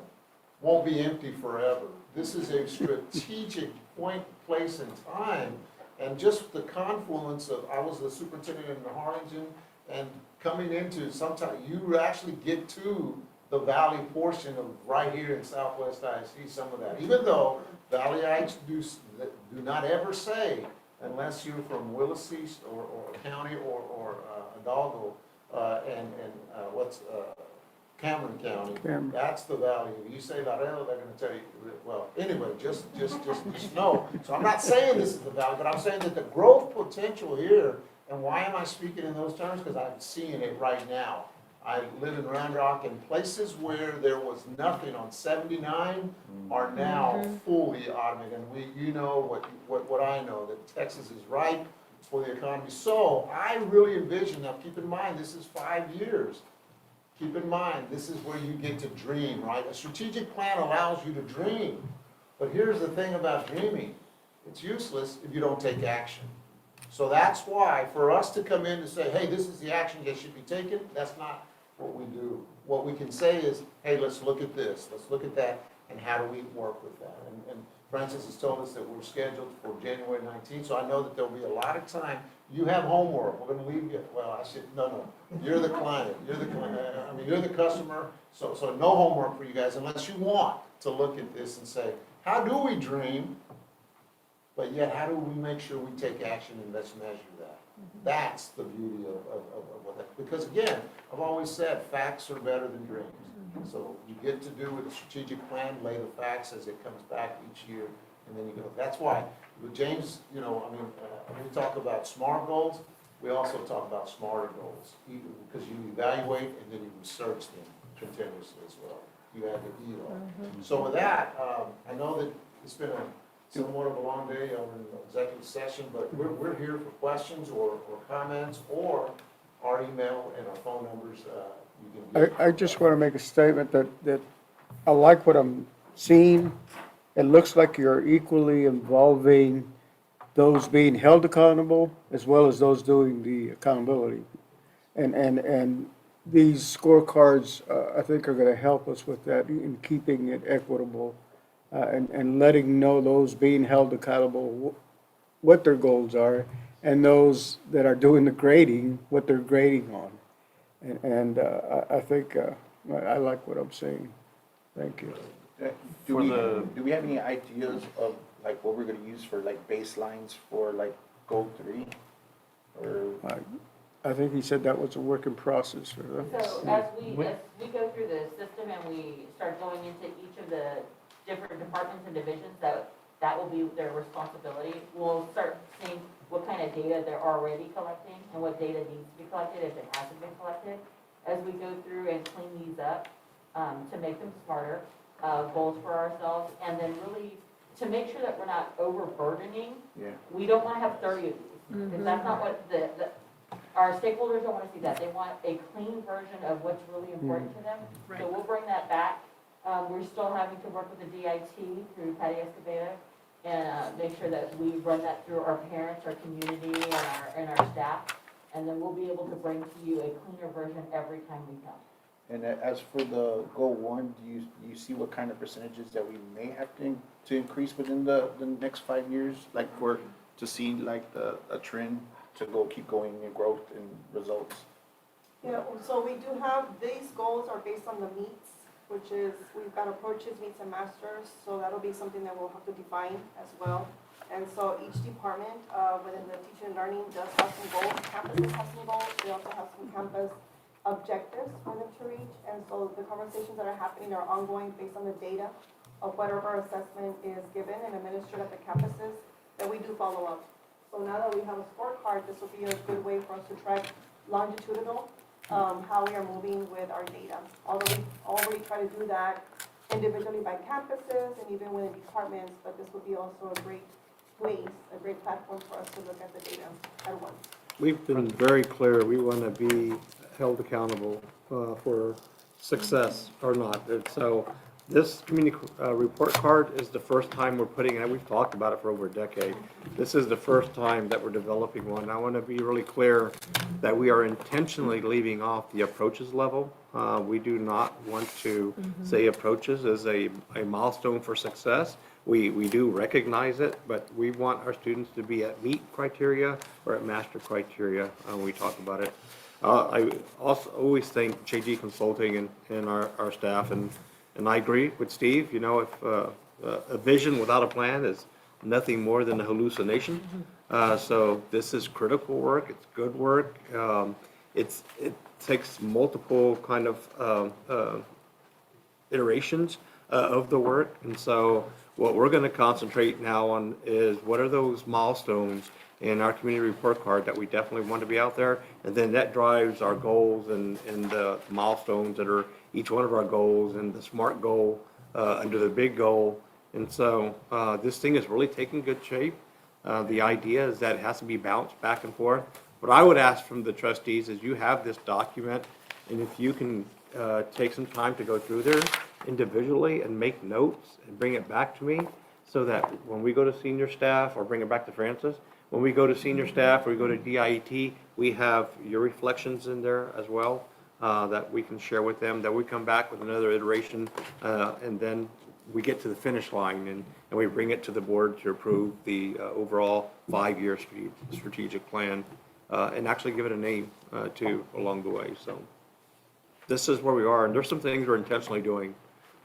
won't be empty forever. This is a strategic point, place, and time, and just the confluence of, I was the superintendent in Harlingen, and coming into, sometimes you actually get to the Valley portion of right here in Southwest ISD, some of that. Even though Valleyites do not ever say, unless you're from Willacy or County or Hidalgo, Cameron County, that's the Valley. If you say Laredo, they're going to tell you, well, anyway, just know. So I'm not saying this is the Valley, but I'm saying that the growth potential here, and why am I speaking in those terms? Because I'm seeing it right now. I live in Round Rock, and places where there was nothing on 79 are now fully automated. And you know what I know, that Texas is ripe for the economy. So I really envision, now keep in mind, this is 5 years. Keep in mind, this is where you get to dream, right? A strategic plan allows you to dream. But here's the thing about dreaming. It's useless if you don't take action. So that's why, for us to come in and say, hey, this is the action that should be taken, that's not what we do. What we can say is, hey, let's look at this, let's look at that, and how do we work with that? And Francis has told us that we're scheduled for January 19th, so I know that there'll be a lot of time. You have homework, we're gonna leave you, well, I said, no, you're the client, you're the customer, so no homework for you guys unless you want to look at this and say, how do we dream, but yet how do we make sure we take action and let's measure that? That's the beauty of what that, because again, I've always said facts are better than dreams. So you get to do with a strategic plan, lay the facts as it comes back each year, and then you go. That's why with James, when we talk about SMART goals, we also talk about smarter goals, because you evaluate and then you research them continuously as well. You add the E on. So with that, I know that it's been somewhat of a long day over in the executive session, but we're here for questions or comments or our email and our phone numbers, you can get. I just want to make a statement that I like what I'm seeing. It looks like you're equally involving those being held accountable as well as those doing the accountability. And these scorecards, I think are going to help us with that in keeping it equitable and letting know those being held accountable what their goals are and those that are doing the grading, what they're grading on. And I think I like what I'm seeing. Thank you. Do we have any ideas of like what we're gonna use for like baselines for like goal 3? Or, I think he said that was a work in process for them. So as we go through the system and we start going into each of the different departments and divisions, that will be their responsibility. We'll start seeing what kind of data they're already collecting and what data needs to be collected if it hasn't been collected. As we go through and clean these up, to make them smarter, goals for ourselves, and then really to make sure that we're not overburdening. yeah. We don't want to have 30 of these, because that's not what our stakeholders don't want to see that. They want a clean version of what's really important to them. So we'll bring that back. We're still having to work with the DIT through Patty Escobedo and make sure that we run that through our parents, our community, and our staff. And then we'll be able to bring to you a cleaner version every time we come. And as for the goal 1, do you see what kind of percentages that we may have to increase within the next 5 years, like to see like a trend to keep going in growth and results? Yeah, so we do have, these goals are based on the meets, which is, we've got approaches, meets, and masters, so that'll be something that we'll have to define as well. And so each department within the teaching and learning does have some goals. Campuses have some goals. They also have some campus objectives for them to reach. And so the conversations that are happening are ongoing based on the data of whatever assessment is given and administered at the campuses that we do follow up. So now that we have a scorecard, this will be a good way for us to track longitudinal how we are moving with our data. Although we already try to do that individually by campuses and even within departments, but this would be also a great place, a great platform for us to look at the data at once. We've been very clear, we want to be held accountable for success or not. And so this community report card is the first time we're putting it, we've talked about it for over a decade. This is the first time that we're developing one. I want to be really clear that we are intentionally leaving off the approaches level. We do not want to say approaches as a milestone for success. We do recognize it, but we want our students to be at meet criteria or at master criteria when we talk about it. I also always thank JG Consulting and our staff, and I agree with Steve, you know, if a vision without a plan is nothing more than a hallucination. So this is critical work, it's good work. It takes multiple kind of iterations of the work, and so what we're going to concentrate now on is what are those milestones in our community report card that we definitely want to be out there, and then that drives our goals and the milestones that are each one of our goals and the SMART goal under the big goal. And so this thing is really taking good shape. The idea is that it has to be bounced back and forth. What I would ask from the trustees is you have this document, and if you can take some time to go through there individually and make notes and bring it back to me, so that when we go to senior staff, or bring it back to Francis, when we go to senior staff or we go to DIET, we have your reflections in there as well that we can share with them, that we come back with another iteration, and then we get to the finish line and we bring it to the board to approve the overall 5-year strategic plan and actually give it a name too along the way. So this is where we are, and there's some things we're intentionally doing.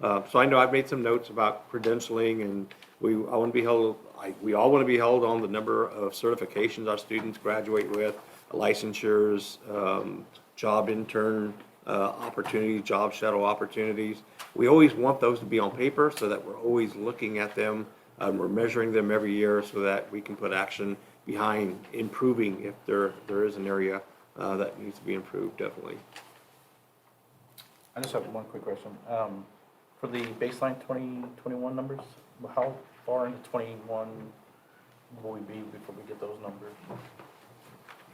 So I know I've made some notes about credentialing, and we all want to be held on the number of certifications our students graduate with, licensures, job intern opportunities, job shadow opportunities. We always want those to be on paper so that we're always looking at them. We're measuring them every year so that we can put action behind improving if there is an area that needs to be improved, definitely. I just have one quick question. For the baseline 2021 numbers, how far into 21 will we be before we get those numbers?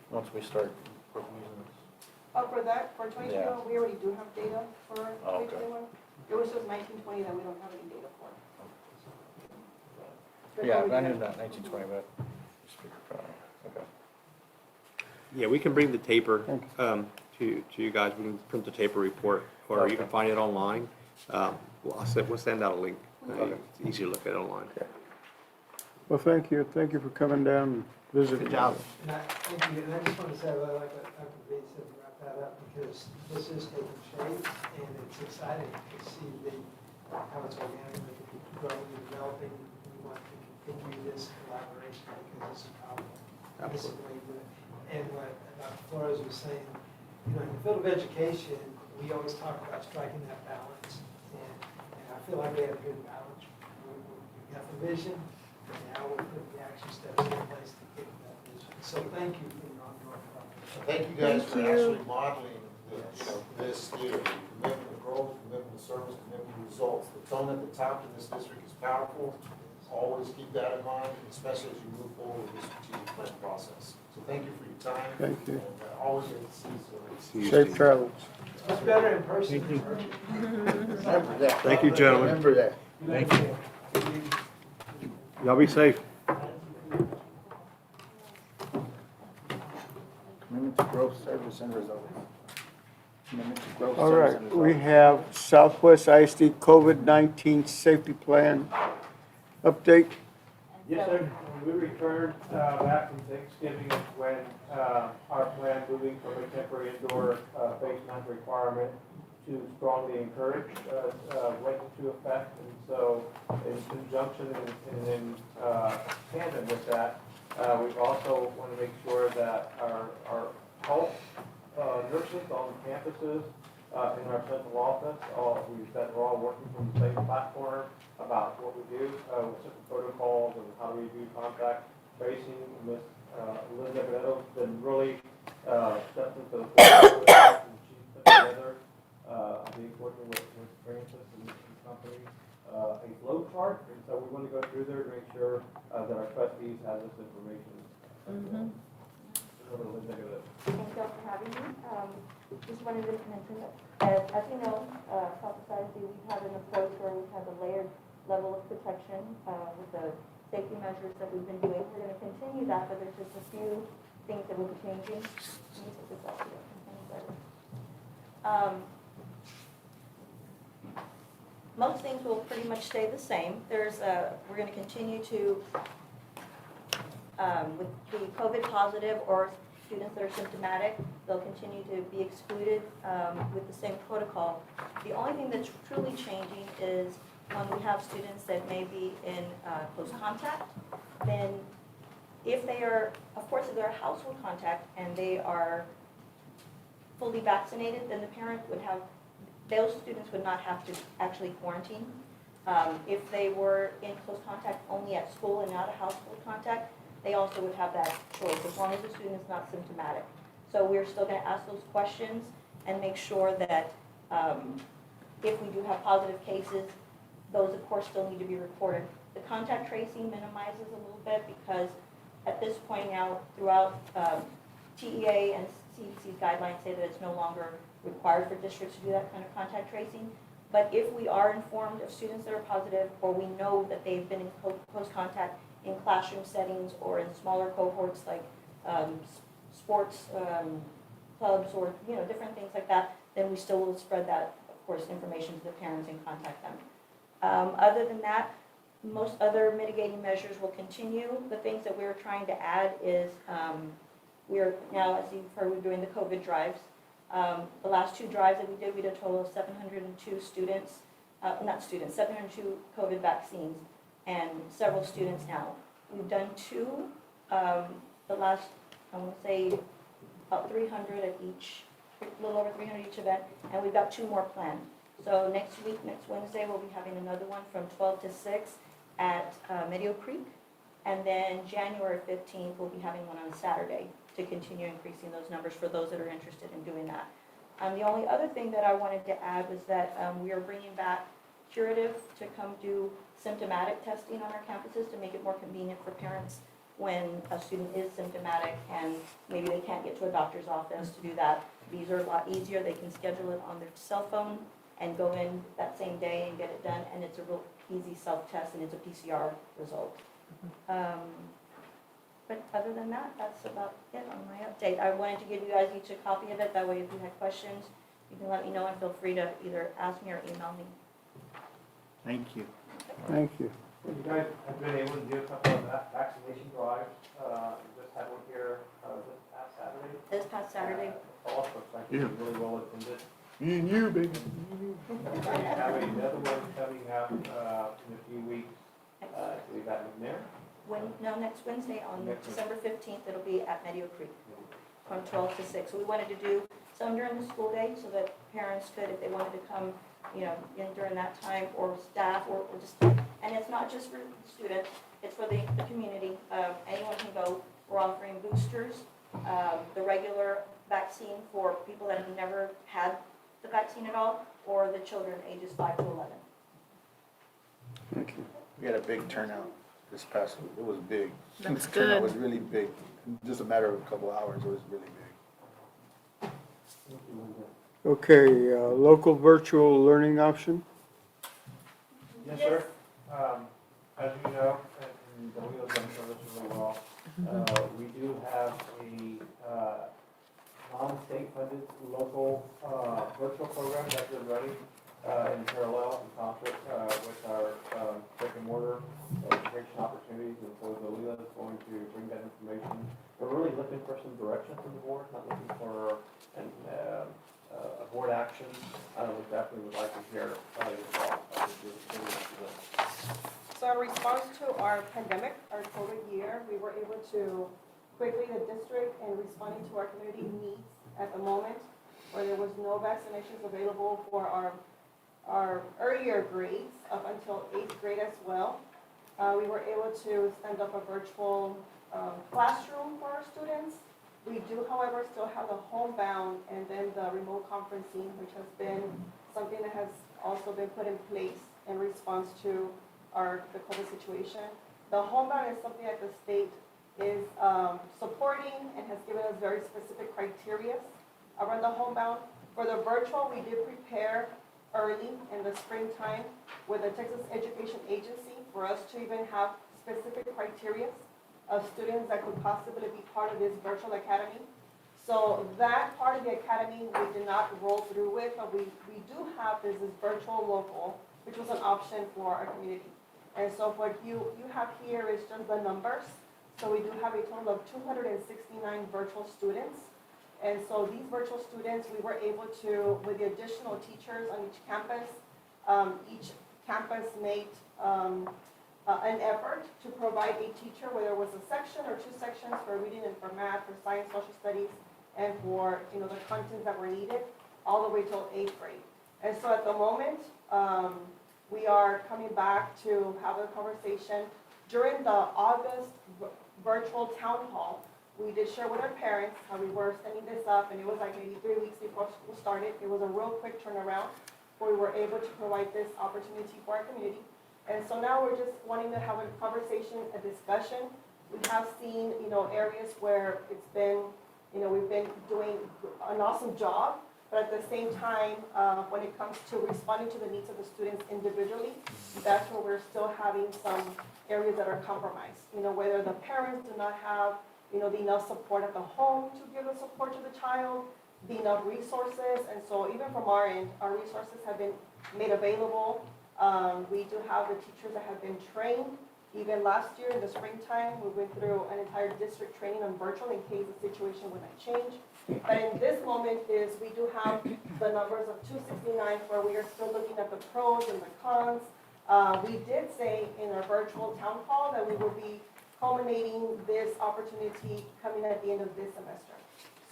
Once we start using this? For that, for 2021, we already do have data for Oh, okay. 2021. It was just 1920 that we don't have any data for. Yeah, I knew that 1920, but speakerphone, okay. Yeah, we can bring the taper to you guys. We can print the taper report, or you can find it online. We'll send out a link. It's easy to look at online. Well, thank you. Thank you for coming down and visiting. Good job. And thank you, and I just want to say, I like what Dr. Bates said, to wrap that up, because this is taking shape, and it's exciting to see how it's organically growing and developing. We want to continue this collaboration because this is powerful. This is the way you do it. And what Dr. Flores was saying, in the field of education, we always talk about striking that balance, and I feel like we have a good balance. We've got the vision, and now we're putting the action steps in place to get to that vision. So thank you for your ongoing partnership. Thank you guys Thank for you. actually modeling this theater, commitment to growth, commitment to service, commitment to results. The tone at the top in this district is powerful. Always keep that in mind, especially as you move forward with this strategic plan process. So thank you for your time. Thank you. And always good to see you. See you, Safe Steve. travels. It's better in person. Remember that. Thank you, gentlemen. Remember that. Thank you. Y'all be safe. Commitment to growth, service, and results. Commitment to growth, All service, right, and we results. have Southwest ISD COVID-19 safety plan update. Yes, sir. We returned back from Thanksgiving when our plan moving from a temporary indoor face mask requirement to strongly encouraged went into effect. And so in conjunction and in tandem with that, we also want to make sure that our health nurses on campuses in our central office, that we're all working from the same platform about what we do, with certain protocols and how do we do contact tracing. Miss Linda Beneto's been really stepped into the forefront and she's put together, I think working with Francis and company, a flow chart. And so we want to go through there to make sure that our trustees have this information. Over to Linda Benito. Thank you all for having me. Just wanted to mention that, as you know, Southwest ISD, we've had an approach where we've had a layered level of protection with the safety measures that we've been doing. We're going to continue that, but there's just a few things that will be changing. Let me take this off here. Most things will pretty much stay the same. We're going to continue to, with the COVID positive or students that are symptomatic, they'll continue to be excluded with the same protocol. The only thing that's truly changing is when we have students that may be in close contact, then if they are, of course, if they're a household contact and they are fully vaccinated, then the parent would have, those students would not have to actually quarantine. If they were in close contact only at school and not a household contact, they also would have that choice, as long as the student is not symptomatic. So we're still going to ask those questions and make sure that if we do have positive cases, those of course still need to be reported. The contact tracing minimizes a little bit because at this point now, throughout TEA and CDC's guidelines say that it's no longer required for districts to do that kind of contact tracing. But if we are informed of students that are positive, or we know that they've been in close contact in classroom settings or in smaller cohorts like sports clubs or different things like that, then we still will spread that, of course, information to the parents and contact them. Other than that, most other mitigating measures will continue. The things that we're trying to add is we are now, as you've heard, we're doing the COVID drives. The last two drives that we did a total of 702 students, 702 COVID vaccines, and several students now. We've done two, the last, I want to say, about 300 at each, a little over 300 each event, and we've got two more planned. So next week, next Wednesday, we'll be having another one from 12 to 6 at Meadow Creek, and then January 15th, we'll be having one on Saturday to continue increasing those numbers for those that are interested in doing that. The only other thing that I wanted to add was that we are bringing back Curative to come do symptomatic testing on our campuses to make it more convenient for parents when a student is symptomatic and maybe they can't get to a doctor's office to do that. These are a lot easier. They can schedule it on their cell phone and go in that same day and get it done. And it's a real easy self-test, and it's a PCR result. But other than that, that's about it on my update. I wanted to give you guys each a copy of it. That way, if you had questions, you can let me know, and feel free to either ask me or email me. Thank you. Thank you. You guys have been able to do a couple of vaccination drives. You just had one here this past Saturday. This past Saturday. Fall looks like it was really well attended. Me and you, baby. We have another one coming up in a few weeks. We got McNair. Next Wednesday on Next December 15th, it'll be at Medio Creek from 12 to 6. So we wanted to do some during the school day so that parents could, if they wanted to come, in during that time, or staff, or just, and it's not just for the students, it's for the community. Anyone can go. We're offering boosters, the regular vaccine for people that have never had the vaccine at all, or the children ages 5 to 11. Thank you. We had a big turnout this past week. It was big. That's The turnout good. was really big. In just a matter of a couple hours, it was really big. Okay, local virtual learning option? Yes, sir. As you know, and the wheels on this really well, we do have a non-state funded local virtual program that we're running in parallel in concert with our brick and mortar education opportunities. And so Dalila is going to bring that information. We're really looking for some direction from the board, not looking for a board action. We definitely would like to hear your thoughts. So in response to our pandemic, our COVID year, we were able to quickly, the district, in responding to our community needs at the moment, where there was no vaccinations available for our earlier grades up until 8th grade as well. We were able to stand up a virtual classroom for our students. We do, however, still have the homebound and then the remote conferencing, which has been something that has also been put in place in response to the COVID situation. The homebound is something that the state is supporting and has given us very specific criteria around the homebound. For the virtual, we did prepare early in the springtime with the Texas Education Agency for us to even have specific criteria of students that could possibly be part of this virtual academy. So that part of the academy we did not roll through with, but we do have this virtual local, which was an option for our community. And so what you have here is just the numbers. So we do have a total of 269 virtual students. And so these virtual students, we were able to, with the additional teachers on each campus made an effort to provide a teacher, whether it was a section or two sections for reading and for math, for science, social studies, and for the contents that were needed, all the way till 8th grade. And so at the moment, we are coming back to have a conversation. During the August virtual town hall, we did share with our parents how we were setting this up, and it was like maybe 3 weeks before school started. It was a real quick turnaround where we were able to provide this opportunity for our community. And so now we're just wanting to have a conversation, a discussion. We have seen, areas where it's been, we've been doing an awesome job, but at the same time, when it comes to responding to the needs of the students individually, that's where we're still having some areas that are compromised. Whether the parents do not have, the enough support at the home to give the support to the child, the enough resources, and so even from our end, our resources have been made available. We do have the teachers that have been trained. Even last year in the springtime, we went through an entire district training on virtual in case the situation would not change. But in this moment we do have the numbers of 269 where we are still looking at the pros and the cons. We did say in our virtual town hall that we will be culminating this opportunity coming at the end of this semester.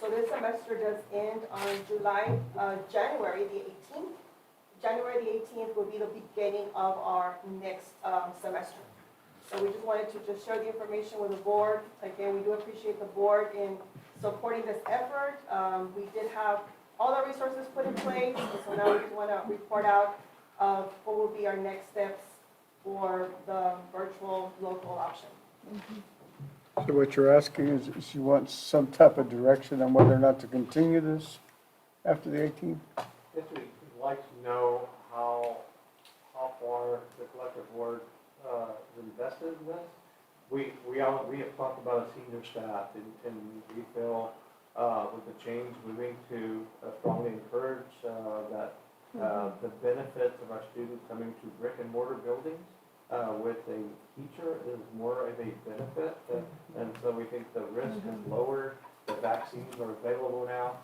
So this semester does end on January the 18th. January the 18th will be the beginning of our next semester. So we just wanted to just share the information with the board. Again, we do appreciate the board in supporting this effort. We did have all the resources put in place, and so now we just want to report out what will be our next steps for the virtual local option. So what you're asking is you want some type of direction on whether or not to continue this? after the 18th? Yes, we'd like to know how far the collective board is invested in this. We have talked about a senior staff, and we feel with the change moving to strongly encourage that the benefits of our students coming to brick and mortar buildings with a teacher is more of a benefit. And so we think the risk is lower, the vaccines are available now.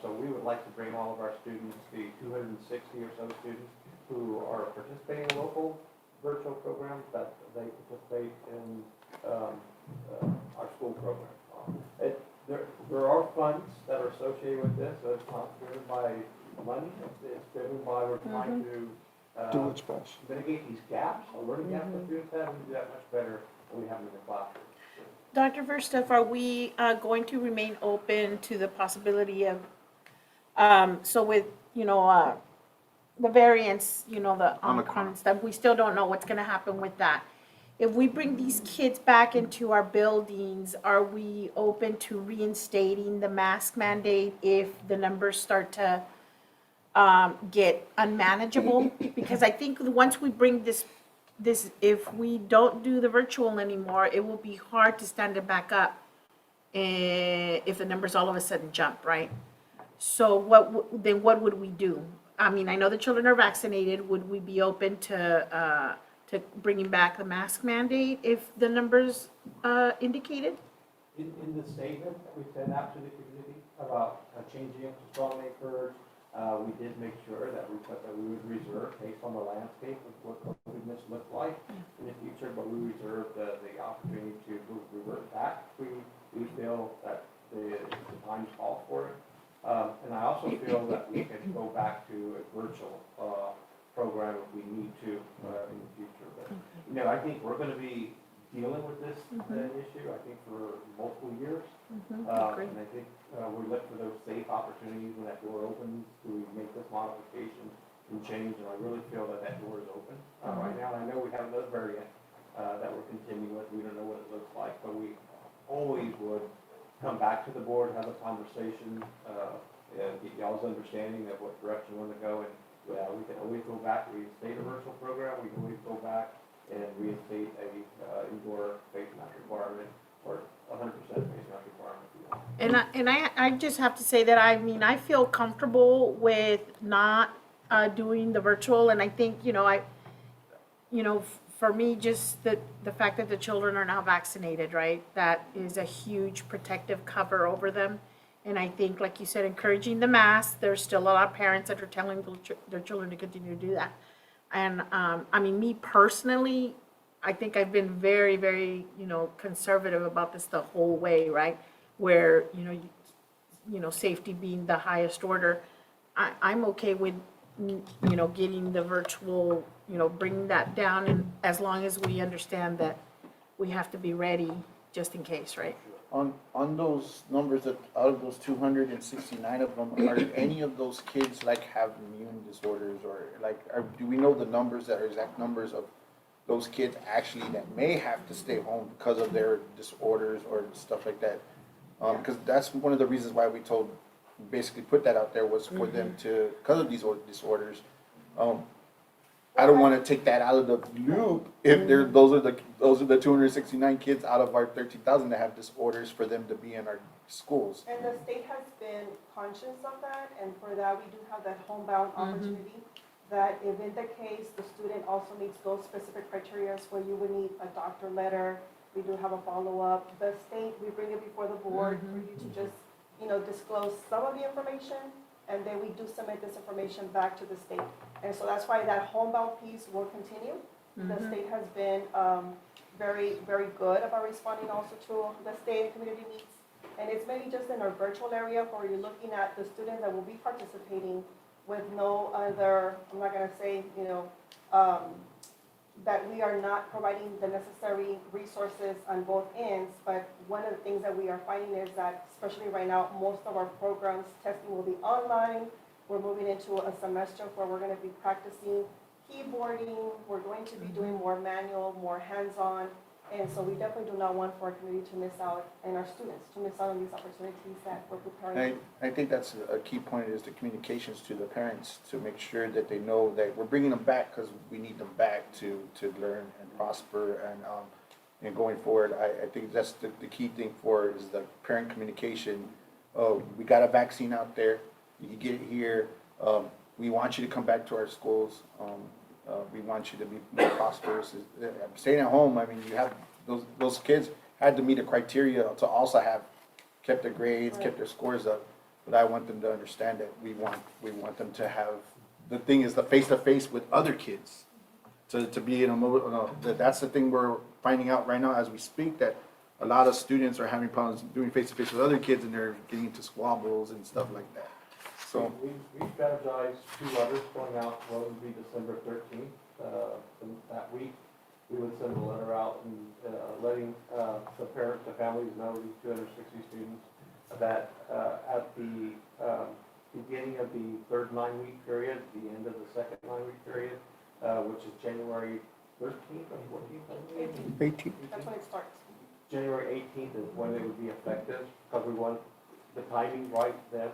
So we would like to bring all of our students, the 260 or so students who are participating in local virtual programs, that they participate in our school program. There are funds that are associated with this, so it's not driven by money, it's driven by we're trying to Do what's best. mitigate these gaps, or learning gaps that students have, and do that much better than we have in the classroom. Dr. Verstuff, are we going to remain open to the possibility of, so with, the variants, the Omicron and stuff, we still don't know what's gonna happen with that. If we bring these kids back into our buildings, are we open to reinstating the mask mandate if the numbers start to get unmanageable? Because I think once we bring this, if we don't do the virtual anymore, it will be hard to stand it back up if the numbers all of a sudden jump, right? So what would we do? I mean, I know the children are vaccinated. Would we be open to bringing back the mask mandate if the numbers indicated? In the statement that we sent out to the community about changing it to strongly encourage, we did make sure that we put that we would reserve based on the landscape of what COVID looked like in the future, but we reserve the opportunity to revert back. We feel that the times call for it. And I also feel that we can go back to a virtual program if we need to in the future. But, I think we're going to be dealing with this issue, I think, for multiple years. And I think we look for those safe opportunities when that door opens to make this modification and change. And I really feel that that door is open right now. And I know we have another variant that we're continuing with. We don't know what it looks like, but we always would come back to the board, have a conversation, get y'all's understanding of what direction we want to go. And we can always go back, reinstate a virtual program. We can always go back and reinstate a indoor face mask requirement or 100% face mask requirement. And I just have to say that, I feel comfortable with not doing the virtual, and I think, for me, just the fact that the children are now vaccinated, right? That is a huge protective cover over them. And I think, like you said, encouraging the mask, there's still a lot of parents that are telling their children to continue to do that. And, me personally, I think I've been very, very, conservative about this the whole way, right? Where, safety being the highest order. I'm okay with, getting the virtual, bringing that down, and as long as we understand that we have to be ready just in case, right? On those numbers, that out of those 269 of them, are any of those kids have immune disorders, or do we know the numbers, that are exact numbers of those kids actually that may have to stay home because of their disorders or stuff like that? Because that's one of the reasons why we basically put that out there, was for them to, because of these disorders. I don't want to take that out of the loop if those are the 269 kids out of our 13,000 that have disorders, for them to be in our schools. And the state has been conscious of that, and for that, we do have that homebound opportunity, that if in the case the student also meets those specific criteria where you would need a doctor letter, we do have a follow-up. The state, we bring it before the board for you to just, disclose some of the information, and then we do submit this information back to the state. And so that's why that homebound piece will continue. The state has been very, very good about responding also to the state and community needs. And it's maybe just in our virtual area where you're looking at the students that will be participating with no other, I'm not gonna say, that we are not providing the necessary resources on both ends, but one of the things that we are finding is that, especially right now, most of our programs, testing will be online. We're moving into a semester where we're gonna be practicing keyboarding. We're going to be doing more manual, more hands-on, And so we definitely do not want for our community to miss out, and our students to miss out on these opportunities that we're preparing. I think that's a key point is the communications to the parents to make sure that they know that we're bringing them back because we need them back to learn and prosper and going forward. I think that's the key thing for is the parent communication. Oh, we got a vaccine out there. You can get it here. We want you to come back to our schools. We want you to be more prosperous. Staying at home, I mean, you have those kids had to meet a criteria to also have kept their grades, kept their scores up. But I want them to understand that we want them to have, the thing is the face-to-face with other kids. To be in a mode, that's the thing we're finding out right now as we speak, that a lot of students are having problems doing face-to-face with other kids and they're getting into squabbles and stuff like that. So We strategized 2 letters going out. One would be December 13th. That week, we would send a letter out and letting the parents, the families know, these 260 students, that at the beginning of the third 9-week period, the end of the second 9-week period, which is January 13th or 14th, 18. That's when it starts. January 18th is when it would be effective, because we want the timing right then.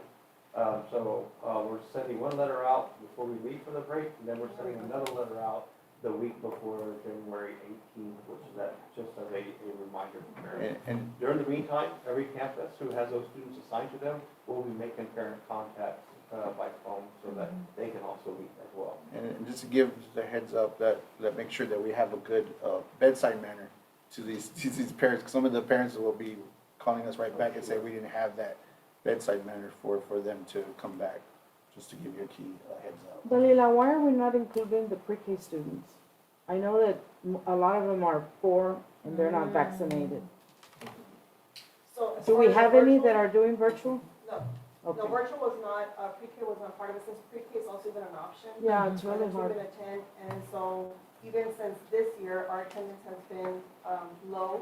So we're sending one letter out before we leave for the break, and then we're sending another letter out the week before January 18th, which is that just as a reminder for parents. And During the meantime, every campus who has those students assigned to them will be making parent contacts by phone so that they can also meet as well. And just to give the heads up that make sure that we have a good bedside manner to these parents. 'Cause some of the parents will be calling us right back and say we didn't have that bedside manner for them to come back. Just to give you a key heads up. Dalila, why are we not including the pre-K students? I know that a lot of them are poor and they're not vaccinated. So as Do far we as have the any virtual- that are doing virtual? No. Okay. No, virtual was not, pre-K was not part of it, since pre-K is also been an option. Yeah, it's for really them to hard. even attend, and so even since this year, our attendance has been, low,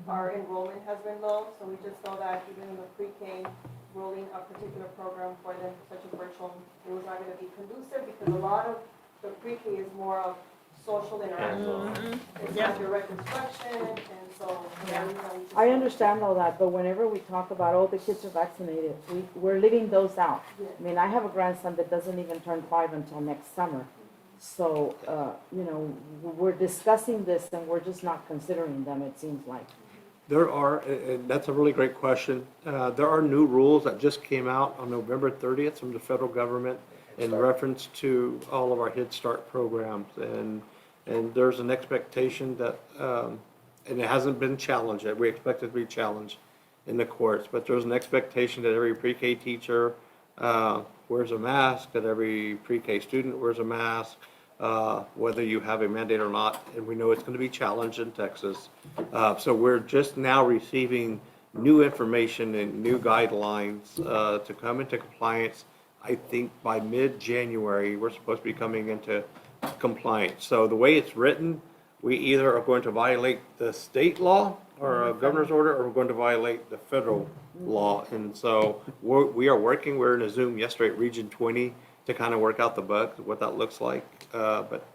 our enrollment has been low, so we just know that even in the pre-K, rolling a particular program for them, such as virtual, it was not gonna be conducive, because a lot of the pre-K is more of social interaction. It's not direct instruction, and so, yeah, we just. I understand all that, but whenever we talk about, oh, the kids are vaccinated, we're leaving those out. I mean, I have a grandson that doesn't even turn 5 until next summer. So, you know, we're discussing this and we're just not considering them, it seems like. There are, and that's a really great question. There are new rules that just came out on November 30th from the federal government in reference to all of our Head Start programs. And there's an expectation that, and it hasn't been challenged yet, we expect it to be challenged in the courts, but there's an expectation that every pre-K teacher wears a mask, that every pre-K student wears a mask, whether you have a mandate or not, and we know it's going to be challenged in Texas. So we're just now receiving new information and new guidelines to come into compliance. I think by mid-January, we're supposed to be coming into compliance. So the way it's written, we either are going to violate the state law or a governor's order, or we're going to violate the federal law. And so we are working, we're in a Zoom yesterday at Region 20 to kind of work out the bugs, what that looks like. But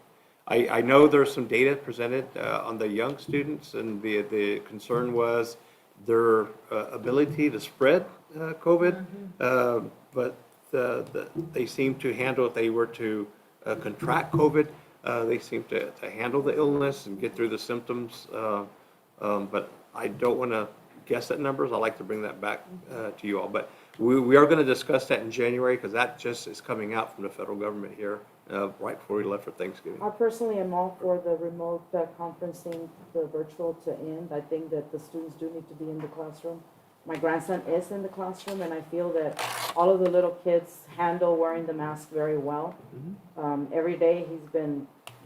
I know there's some data presented on the young students, and the concern was their ability to spread COVID, but they seem to handle, if they were to contract COVID, they seem to handle the illness and get through the symptoms. But I don't want to guess at numbers. I'd like to bring that back to you all. But we are going to discuss that in January, because that just is coming out from the federal government here right before we left for Thanksgiving. I personally am all for the remote conferencing, the virtual to end. I think that the students do need to be in the classroom. My grandson is in the classroom, and I feel that all of the little kids handle wearing the mask very well. Every day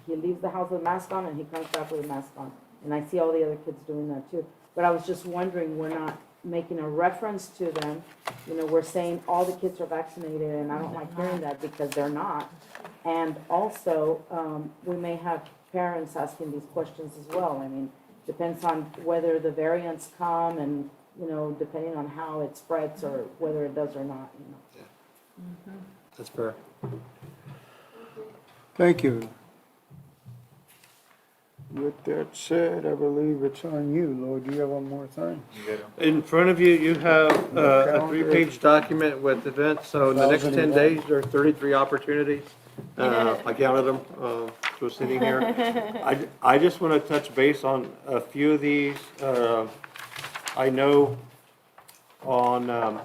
he leaves the house with a mask on and he comes back with a mask on. And I see all the other kids doing that too. But I was just wondering, we're not making a reference to them. You know, we're saying all the kids are vaccinated, and I don't like hearing that because they're not. And also, we may have parents asking these questions as well. I mean, depends on whether the variants come and, you know, depending on how it spreads or whether it does or not, you know. That's fair. Thank you. With that said, I believe it's on you, Lloyd. Do you have one more thing? In front of you, you have a 3-page document with events, so in the next 10 days, there are 33 opportunities. I counted them, so sitting here. I just want to touch base on a few of these. I know on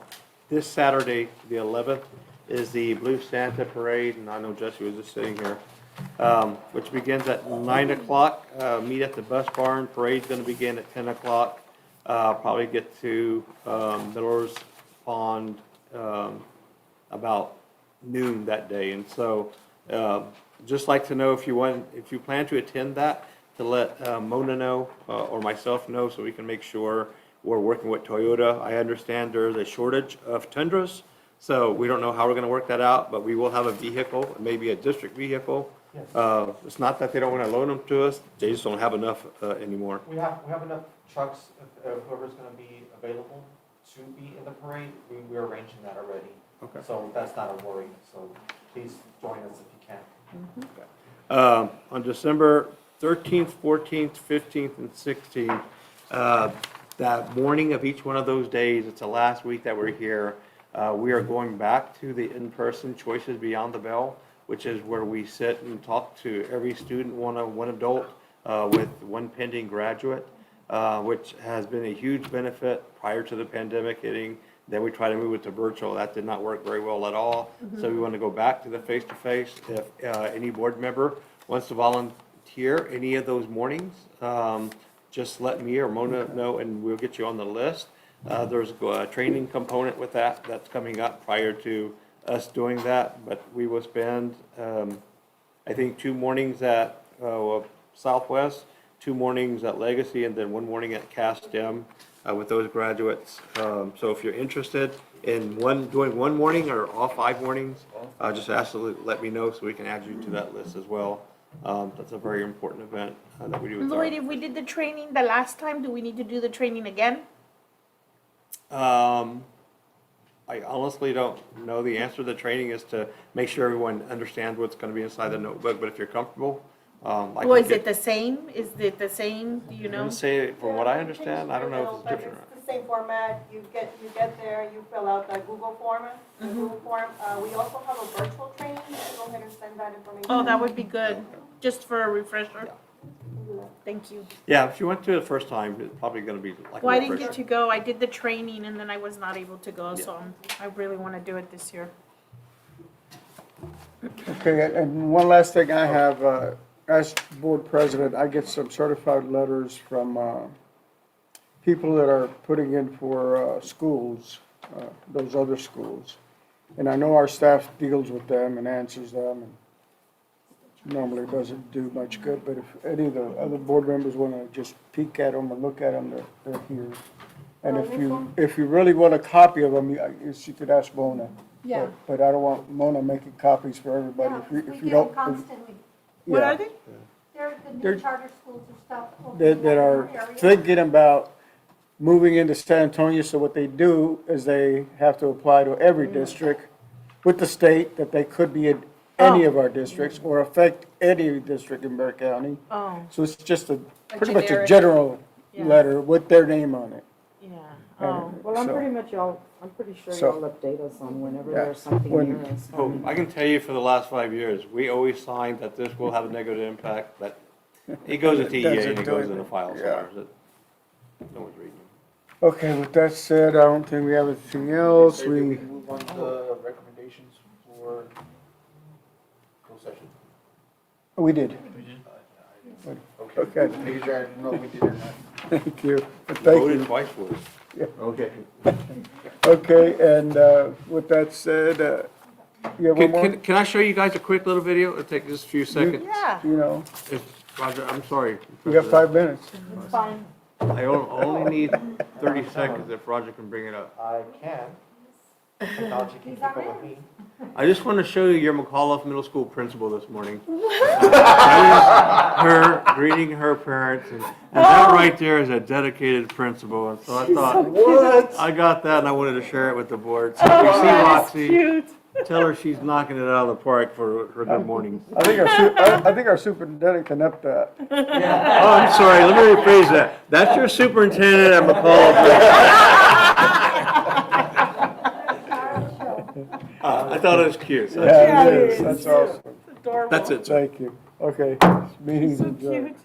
this Saturday, the 11th, is the Blue Santa Parade, and I know Jesse was just sitting here, which begins at 9 o'clock. Meet at the bus barn. Parade's going to begin at 10 o'clock. Probably get to Miller's Pond about noon that day. And so, just like to know if you plan to attend that, to let Mona know or myself know, so we can make sure we're working with Toyota. I understand there's a shortage of Tundras, so we don't know how we're going to work that out, but we will have a vehicle, maybe a district vehicle. It's not that they don't want to loan them to us; they just don't have enough anymore. We have enough trucks, whoever's gonna be available to be in the parade, we're arranging that already. Okay. So that's not a worry, so please join us if you can. On December 13th, 14th, 15th, and 16th, that morning of each one of those days, it's the last week that we're here, we are going back to the in-person Choices Beyond the Bell, which is where we sit and talk to every student, one adult, with one pending graduate, which has been a huge benefit prior to the pandemic hitting. Then we try to move it to virtual. That did not work very well at all. So we want to go back to the face-to-face. If any board member wants to volunteer any of those mornings, just let me or Mona know, and we'll get you on the list. There's a training component with that that's coming up prior to us doing that, but we will spend, I think, 2 mornings at Southwest, 2 mornings at Legacy, and then 1 morning at CASTEM with those graduates. So if you're interested in doing 1 morning or all 5 mornings, just absolutely let me know so we can add you to that list as well. That's a very important event that we do. With Lloyd, if we did the training the last time, do we need to do the training again? I honestly don't know. The answer to the training is to make sure everyone understands what's going to be inside the notebook, but if you're comfortable, Well, is it the same? Is it the same, do you I'm know? going to say, from what I understand, I don't know if it's different. It's the same format, you get there, you fill out the Google form, We also have a virtual training, you can go ahead and send that information. Oh, that would be good, just for a refresher. Thank you. Yeah, if you went to it the first time, it's probably going to be like a Well, I didn't refresher. get to go. I did the training and then I was not able to go, so I really want to do it this year. Okay, and one last thing I have, as board president, I get some certified letters from people that are putting in for schools, those other schools. And I know our staff deals with them and answers them, and normally doesn't do much good, but if any of the other board members want to just peek at them or look at them, they're here. And if you really want a copy of them, you could ask Mona. Yeah. But I don't want Mona making copies for everybody. Yeah, If we you get don't. them constantly. What Yeah. are they? They're the They're- new charter schools and stuff. opening That up are in our area. thinking about moving into San Antonio, so what they do is they have to apply to every district with the state that they could be in any of our districts or affect any district in Bear County. Oh, So it's just pretty much a generic- general Yeah. letter with their name on it. yeah. And Oh, Well, I'm so- pretty sure So- y'all update us on whenever Yeah. there's something When- near us. Oh, I can tell you for the last 5 years, we always signed that this will have a negative impact, but it goes to TEA and it goes in the file somewhere. No one's reading it. Okay, with that said, I don't think we have anything else. Say, do we We, move on to the recommendations for closed session? did. Okay. Make sure I know we did or not. Thank you. You Thank voted you. twice for it. Yeah. Okay. Okay, and with that said, you have one more? Can I show you guys a quick little video? It'll take just a few seconds. yeah. You know, Roger, I'm sorry. we have 5 minutes. It's fine. I only need 30 seconds if Roger can bring it up. I can. Technology can keep up with me. I just want to show you your McAuliffe Middle School principal this morning. That is her greeting her parents, and that right there is a dedicated principal. And so I thought, I got that, and I wanted to share it with the board. So if you see Roxy, Tell her she's knocking it out of the park for her good mornings. I think our superintendent can up that. Oh, I'm sorry, let me rephrase that. That's your superintendent at McCall. I thought it was cute. Yeah, it is, that's awesome. Adorable. That's it. Thank you. Okay, meeting's adjourned.